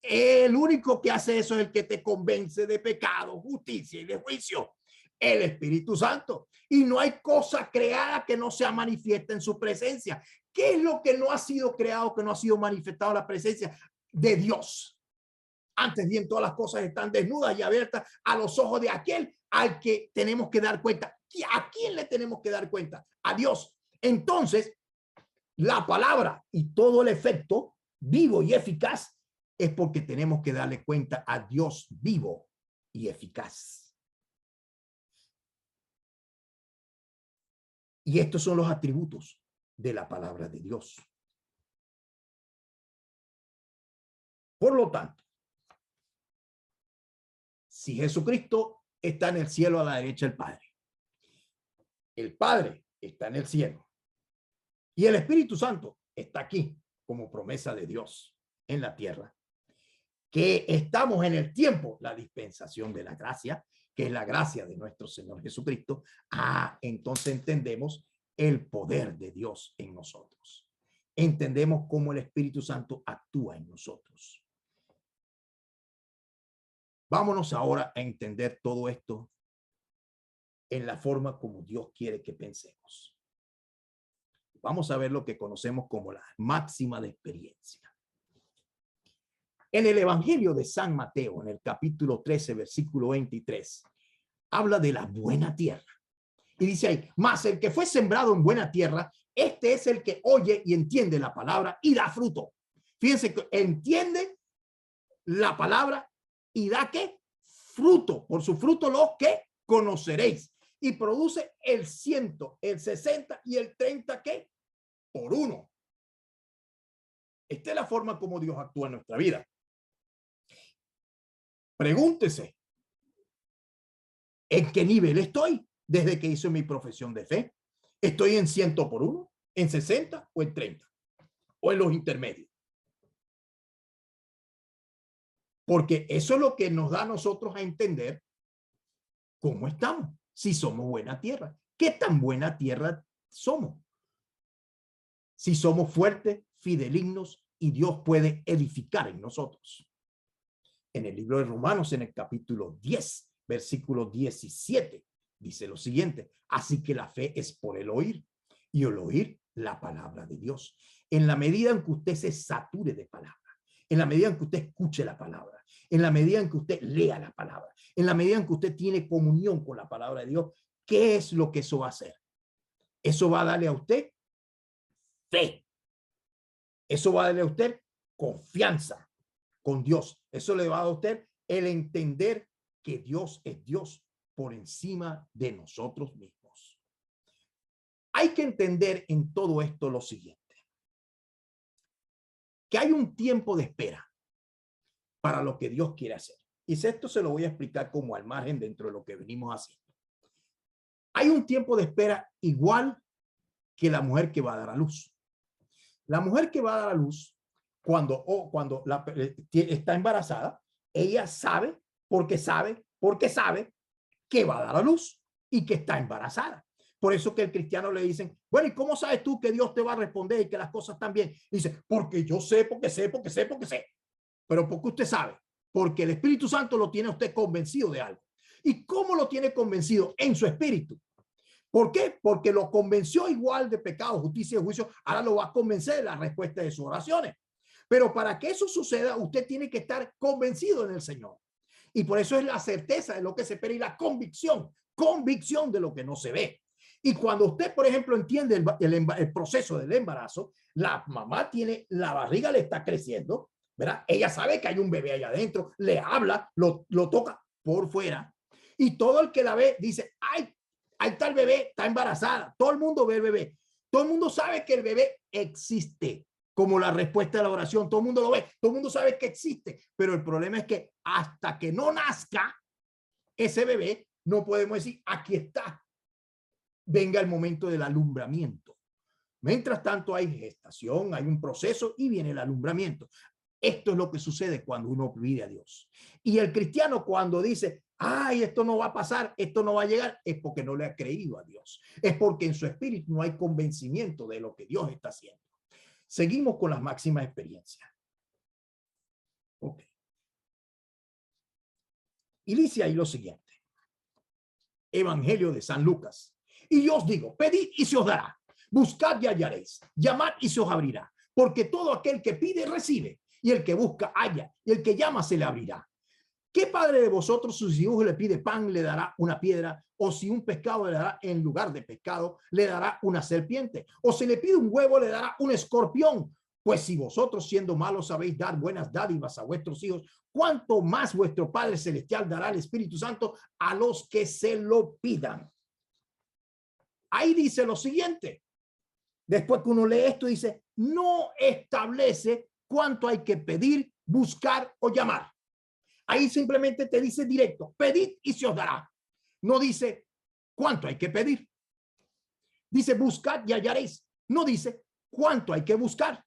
El único que hace eso es el que te convence de pecado, justicia y de juicio, el Espíritu Santo. Y no hay cosa creada que no sea manifiesta en su presencia. ¿Qué es lo que no ha sido creado, que no ha sido manifestado en la presencia de Dios? Antes bien, todas las cosas están desnudas y abiertas a los ojos de aquel al que tenemos que dar cuenta. ¿A quién le tenemos que dar cuenta? A Dios. Entonces, la palabra y todo el efecto vivo y eficaz es porque tenemos que darle cuenta a Dios vivo y eficaz. Y estos son los atributos de la palabra de Dios. Por lo tanto, si Jesucristo está en el cielo a la derecha del Padre, el Padre está en el cielo y el Espíritu Santo está aquí como promesa de Dios en la tierra, que estamos en el tiempo, la dispensación de la gracia, que es la gracia de nuestro Señor Jesucristo. Entonces entendemos el poder de Dios en nosotros. Entendemos cómo el Espíritu Santo actúa en nosotros. Vámonos ahora a entender todo esto en la forma como Dios quiere que pensemos. Vamos a ver lo que conocemos como la máxima de experiencia. En el Evangelio de San Mateo, en el capítulo 13, versículo 23, habla de la buena tierra. Y dice ahí, mas el que fue sembrado en buena tierra, este es el que oye y entiende la palabra y da fruto. Fíjense que entiende la palabra y da ¿qué? Fruto. Por su fruto los que conoceréis. Y produce el 100, el 60 y el 30 ¿qué? Por uno. Esta es la forma como Dios actúa en nuestra vida. Pregúntese, ¿en qué nivel estoy desde que hice mi profesión de fe? ¿Estoy en 100 por uno, en 60 o en 30? ¿O en los intermedios? Porque eso es lo que nos da a nosotros a entender cómo estamos, si somos buena tierra. ¿Qué tan buena tierra somos? Si somos fuertes, fidelignos y Dios puede edificar en nosotros. En el libro de Romanos, en el capítulo 10, versículo 17, dice lo siguiente: así que la fe es por el oír y el oír la palabra de Dios. En la medida en que usted se sature de palabra, en la medida en que usted escuche la palabra, en la medida en que usted lea la palabra, en la medida en que usted tiene comunión con la palabra de Dios, ¿qué es lo que eso va a hacer? Eso va a darle a usted fe. Eso va a darle a usted confianza con Dios. Eso le va a dar a usted el entender que Dios es Dios por encima de nosotros mismos. Hay que entender en todo esto lo siguiente: que hay un tiempo de espera para lo que Dios quiere hacer. Y esto se lo voy a explicar como al margen dentro de lo que venimos haciendo. Hay un tiempo de espera igual que la mujer que va a dar a luz. La mujer que va a dar a luz, cuando está embarazada, ella sabe porque sabe que va a dar a luz y que está embarazada. Por eso que el cristiano le dicen, bueno, ¿y cómo sabes tú que Dios te va a responder y que las cosas están bien? Dice, porque yo sé, porque sé. Pero porque usted sabe, porque el Espíritu Santo lo tiene usted convencido de algo. ¿Y cómo lo tiene convencido? En su espíritu. ¿Por qué? Porque lo convenció igual de pecado, justicia y juicio. Ahora lo va a convencer de la respuesta de sus oraciones. Pero para que eso suceda, usted tiene que estar convencido en el Señor. Y por eso es la certeza de lo que se espera y la convicción de lo que no se ve. Y cuando usted, por ejemplo, entiende el proceso del embarazo, la mamá tiene, la barriga le está creciendo, ¿verdad? Ella sabe que hay un bebé allá adentro, le habla, lo toca por fuera. Y todo el que la ve dice, ay, ahí está el bebé, está embarazada. Todo el mundo ve el bebé. Todo el mundo sabe que el bebé existe, como la respuesta de la oración. Todo el mundo lo ve, todo el mundo sabe que existe. Pero el problema es que hasta que no nazca ese bebé, no podemos decir, aquí está. Venga el momento del alumbramiento. Mientras tanto hay gestación, hay un proceso y viene el alumbramiento. Esto es lo que sucede cuando uno pide a Dios. Y el cristiano cuando dice, ay, esto no va a pasar, esto no va a llegar, es porque no le ha creído a Dios. Es porque en su espíritu no hay convencimiento de lo que Dios está haciendo. Seguimos con las máximas experiencias. Ok. Y dice ahí lo siguiente. Evangelio de San Lucas. Y yo os digo, pedid y se os dará. Buscad y hallaréis. Llamad y se os abrirá. Porque todo aquel que pide, recibe. Y el que busca, halla. Y el que llama, se le abrirá. ¿Qué padre de vosotros, sus hijos le pide pan, le dará una piedra? O si un pescado le dará en lugar de pescado, le dará una serpiente? O si le pide un huevo, le dará un escorpión. Pues si vosotros, siendo malos, sabéis dar buenas dádivas a vuestros hijos, ¿cuánto más vuestro Padre Celestial dará el Espíritu Santo a los que se lo pidan? Ahí dice lo siguiente. Después que uno lee esto, dice, no establece cuánto hay que pedir, buscar o llamar. Ahí simplemente te dice directo, pedid y se os dará. No dice cuánto hay que pedir. Dice, buscad y hallaréis. No dice cuánto hay que buscar.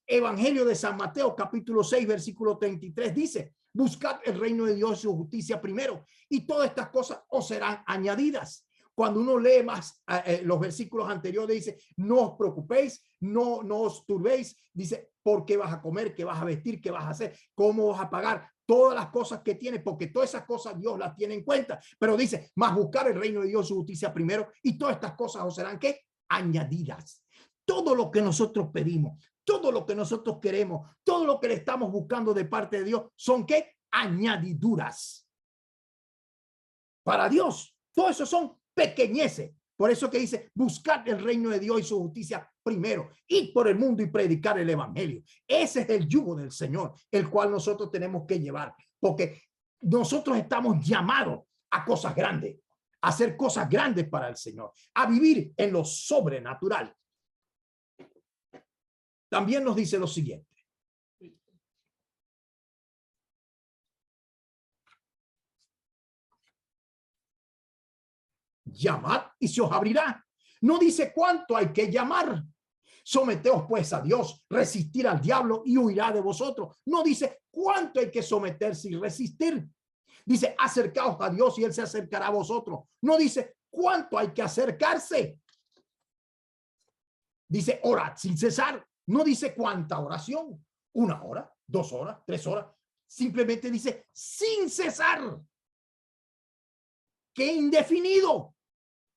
Evangelio de San Mateo, capítulo 6, versículo 33, dice, buscad el reino de Dios y su justicia primero, y todas estas cosas os serán añadidas. Cuando uno lee más los versículos anteriores, dice, no os preocupéis, no os turbéis. Dice, ¿por qué vas a comer? ¿Qué vas a vestir? ¿Qué vas a hacer? ¿Cómo vas a pagar? Todas las cosas que tienes, porque todas esas cosas Dios las tiene en cuenta. Pero dice, más buscar el reino de Dios y su justicia primero, y todas estas cosas os serán, ¿qué? Añadidas. Todo lo que nosotros pedimos, todo lo que nosotros queremos, todo lo que le estamos buscando de parte de Dios, son, ¿qué? Añadiduras. Para Dios, todo eso son pequeñeces. Por eso que dice, buscar el reino de Dios y su justicia primero, ir por el mundo y predicar el evangelio. Ese es el yugo del Señor, el cual nosotros tenemos que llevar, porque nosotros estamos llamados a cosas grandes, a hacer cosas grandes para el Señor, a vivir en lo sobrenatural. También nos dice lo siguiente. Llamad y se os abrirá. No dice cuánto hay que llamar. Someteos pues a Dios, resistir al diablo y huirá de vosotros. No dice cuánto hay que someterse y resistir. Dice acercaos a Dios y él se acercará a vosotros. No dice cuánto hay que acercarse. Dice orad sin cesar. No dice cuánta oración. 1 hora, 2 horas, 3 horas. Simplemente dice sin cesar. ¡Qué indefinido!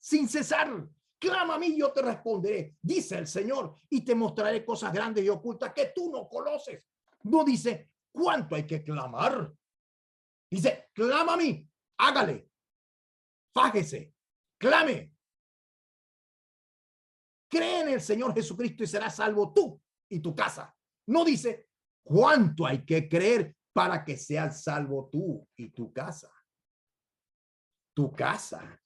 Sin cesar. Clama a mí, yo te responderé, dice el Señor, y te mostraré cosas grandes y ocultas que tú no conoces. No dice cuánto hay que clamar. Dice, clama a mí, hágale, fájese, clame. Cree en el Señor Jesucristo y serás salvo tú y tu casa. No dice cuánto hay que creer para que seas salvo tú y tu casa. Tu casa.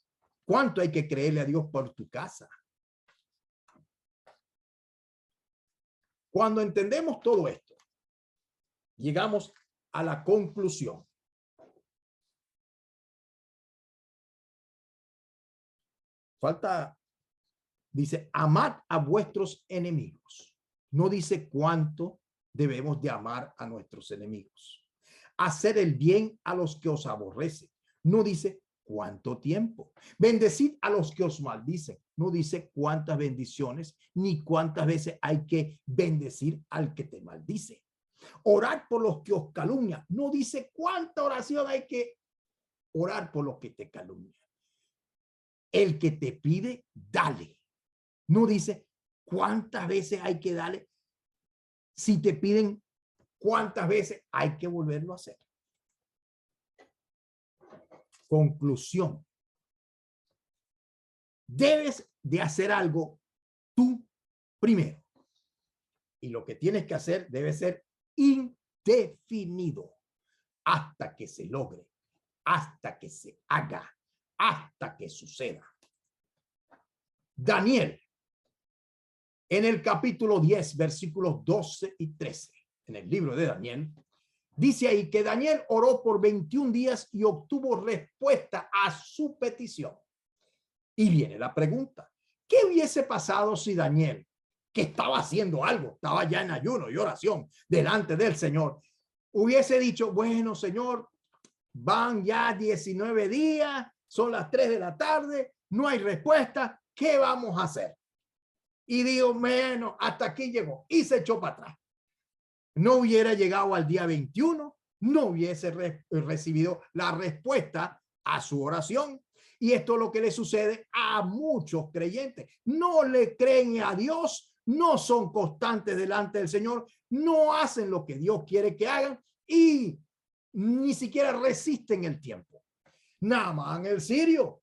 ¿Cuánto hay que creerle a Dios por tu casa? Cuando entendemos todo esto, llegamos a la conclusión. Dice, amad a vuestros enemigos. No dice cuánto debemos de amar a nuestros enemigos. Hacer el bien a los que os aborrecen. No dice cuánto tiempo. Bendecid a los que os maldicen. No dice cuántas bendiciones ni cuántas veces hay que bendecir al que te maldice. Orar por los que os calumnian. No dice cuánta oración hay que orar por los que te calumnian. El que te pide, dale. No dice cuántas veces hay que darle. Si te piden, cuántas veces hay que volverlo a hacer. Conclusión. Debes de hacer algo tú primero. Y lo que tienes que hacer debe ser indefinido hasta que se logre, hasta que se haga, hasta que suceda. Daniel, en el capítulo 10, versículos 12 y 13, en el libro de Daniel, dice ahí que Daniel oró por 21 días y obtuvo respuesta a su petición. Y viene la pregunta, ¿qué hubiese pasado si Daniel, que estaba haciendo algo, estaba ya en ayuno y oración delante del Señor, hubiese dicho, bueno, Señor, van ya 19 días, son las 3 de la tarde, no hay respuesta, ¿qué vamos a hacer? Y digo, bueno, hasta aquí llegó y se echó para atrás. No hubiera llegado al día 21, no hubiese recibido la respuesta a su oración. Y esto es lo que le sucede a muchos creyentes. No le creen a Dios, no son constantes delante del Señor, no hacen lo que Dios quiere que hagan y ni siquiera resisten el tiempo. Naamán el sirio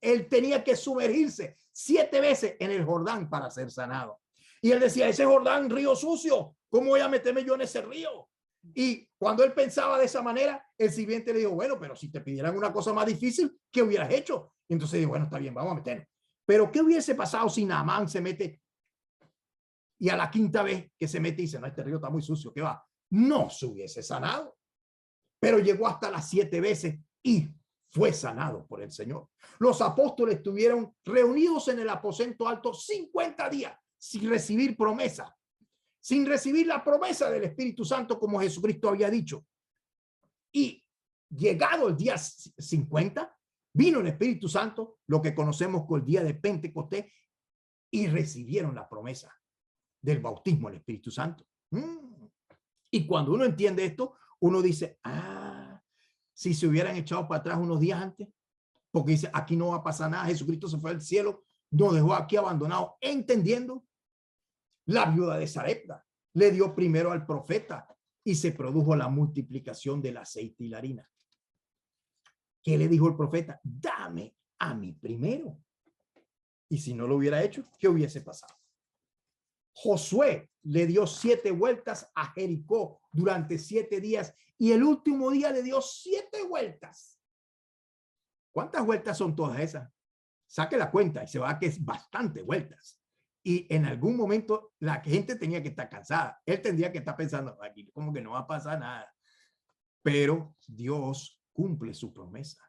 él tenía que sumergirse 7 veces en el Jordán para ser sanado. Y él decía, ese Jordán, río sucio, ¿cómo voy a meterme yo en ese río? Y cuando él pensaba de esa manera, el sirviente le dijo, bueno, pero si te pidieran una cosa más difícil, ¿qué hubieras hecho? Y entonces dijo, bueno, está bien, vamos a meternos. Pero ¿qué hubiese pasado si Naamán se mete y a la 5ª vez que se mete y dice, no, este río está muy sucio, ¿qué va? No se hubiese sanado. Pero llegó hasta las 7 veces y fue sanado por el Señor. Los apóstoles estuvieron reunidos en el aposento alto 50 días sin recibir promesa, sin recibir la promesa del Espíritu Santo como Jesucristo había dicho. Y llegado el día 50, vino el Espíritu Santo, lo que conocemos como el día de Pentecostés, y recibieron la promesa del bautismo del Espíritu Santo. Y cuando uno entiende esto, uno dice, si se hubieran echado para atrás unos días antes, porque dice, aquí no va a pasar nada, Jesucristo se fue al cielo, nos dejó aquí abandonados, entendiendo. La viuda de Sarepta le dio primero al profeta y se produjo la multiplicación del aceite y la harina. ¿Qué le dijo el profeta? Dame a mí primero. Y si no lo hubiera hecho, ¿qué hubiese pasado? Josué le dio 7 vueltas a Jericó durante 7 días y el último día le dio 7 vueltas. ¿Cuántas vueltas son todas esas? Saque la cuenta y se va a que es bastante vueltas. Y en algún momento la gente tenía que estar cansada. Él tendría que estar pensando, aquí como que no va a pasar nada. Pero Dios cumple su promesa.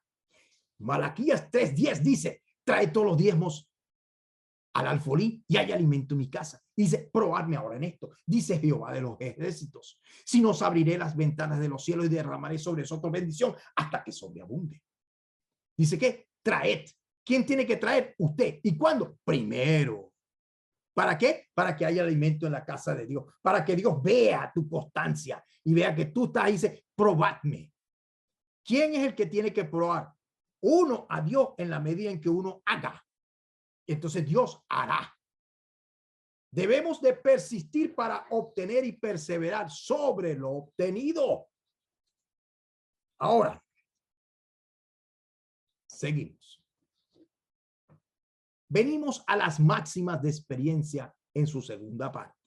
Malaquías 3:10 dice, trae todos los diezmos al alfolí y hay alimento en mi casa. Dice, probadme ahora en esto. Dice Jehová de los ejércitos, si nos abriré las ventanas de los cielos y derramaré sobre nosotros bendición hasta que sobreabunde. Dice que traed. ¿Quién tiene que traer? Usted. ¿Y cuándo? Primero. ¿Para qué? Para que haya alimento en la casa de Dios. Para que Dios vea tu constancia y vea que tú estás y dice, probadme. ¿Quién es el que tiene que probar? Uno a Dios en la medida en que uno haga. Entonces Dios hará. Debemos de persistir para obtener y perseverar sobre lo obtenido. Ahora, seguimos. Venimos a las máximas de experiencia en su segunda parte.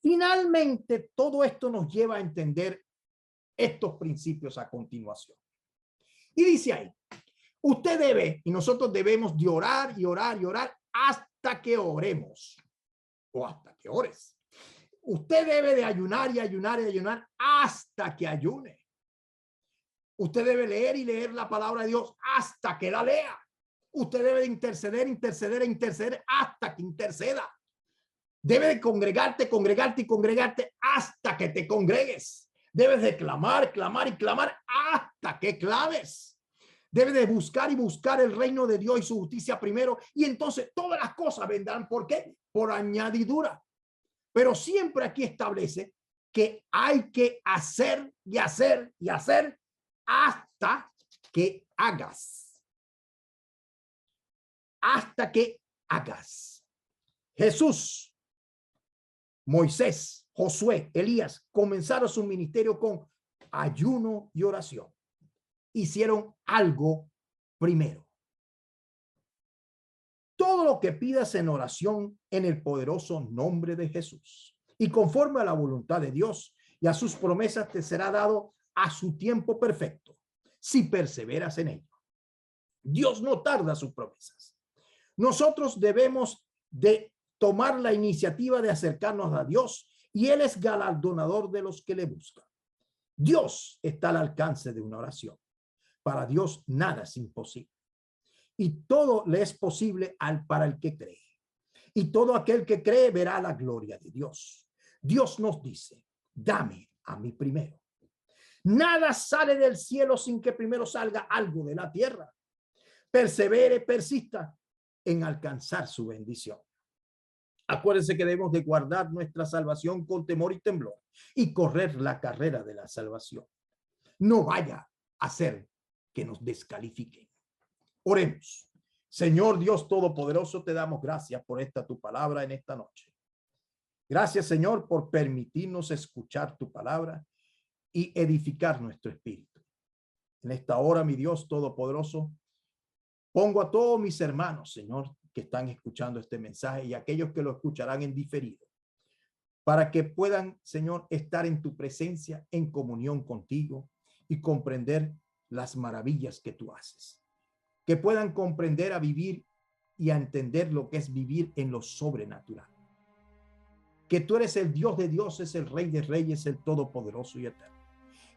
Finalmente, todo esto nos lleva a entender estos principios a continuación. Y dice ahí, usted debe, y nosotros debemos de orar y orar y orar hasta que oremos o hasta que ores. Usted debe de ayunar y ayunar y ayunar hasta que ayune. Usted debe leer y leer la palabra de Dios hasta que la lea. Usted debe de interceder, interceder e interceder hasta que interceda. Debe de congregarte, congregarte y congregarte hasta que te congregues. Debes de clamar, clamar y clamar hasta que clames. Debes de buscar y buscar el reino de Dios y su justicia primero. Y entonces todas las cosas vendrán. ¿Por qué? Por añadidura. Pero siempre aquí establece que hay que hacer y hacer y hacer hasta que hagas. Hasta que hagas. Jesús, Moisés, Josué, Elías comenzaron su ministerio con ayuno y oración. Hicieron algo primero. Todo lo que pidas en oración en el poderoso nombre de Jesús y conforme a la voluntad de Dios y a sus promesas te será dado a su tiempo perfecto, si perseveras en ello. Dios no tarda sus promesas. Nosotros debemos de tomar la iniciativa de acercarnos a Dios y Él es galardonador de los que le buscan. Dios está al alcance de una oración. Para Dios nada es imposible. Y todo le es posible para el que cree. Y todo aquel que cree verá la gloria de Dios. Dios nos dice, dame a mí primero. Nada sale del cielo sin que primero salga algo de la tierra. Persevere, persista en alcanzar su bendición. Acuérdense que debemos de guardar nuestra salvación con temor y temblor y correr la carrera de la salvación. No vaya a ser que nos descalifiquen. Oremos. Señor Dios Todopoderoso, te damos gracias por esta tu palabra en esta noche. Gracias, Señor, por permitirnos escuchar tu palabra y edificar nuestro espíritu. En esta hora, mi Dios Todopoderoso, pongo a todos mis hermanos, Señor, que están escuchando este mensaje y aquellos que lo escucharán en diferido, para que puedan, Señor, estar en tu presencia, en comunión contigo y comprender las maravillas que tú haces. Que puedan comprender a vivir y a entender lo que es vivir en lo sobrenatural. Que tú eres el Dios de dioses, el Rey de reyes, el Todopoderoso y eterno.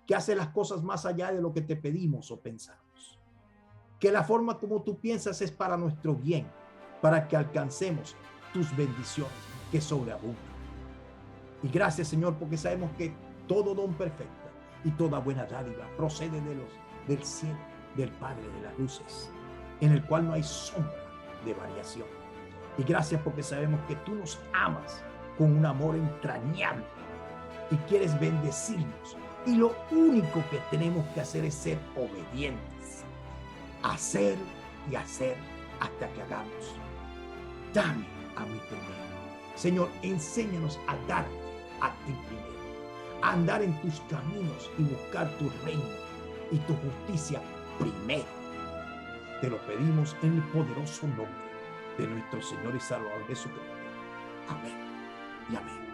Que hace las cosas más allá de lo que te pedimos o pensamos. Que la forma como tú piensas es para nuestro bien, para que alcancemos tus bendiciones que sobreabundan. Y gracias, Señor, porque sabemos que todo don perfecto y toda buena dádiva procede del cielo, del Padre de las luces, en el cual no hay sombra de variación. Y gracias porque sabemos que tú nos amas con un amor entrañable y quieres bendecirnos. Y lo único que tenemos que hacer es ser obedientes. Hacer y hacer hasta que hagamos. Dame a mí primero. Señor, enséñanos a darte a ti primero. A andar en tus caminos y buscar tu reino y tu justicia primero. Te lo pedimos en el poderoso nombre de nuestro Señor y Salvador Jesucristo. Amén y amén.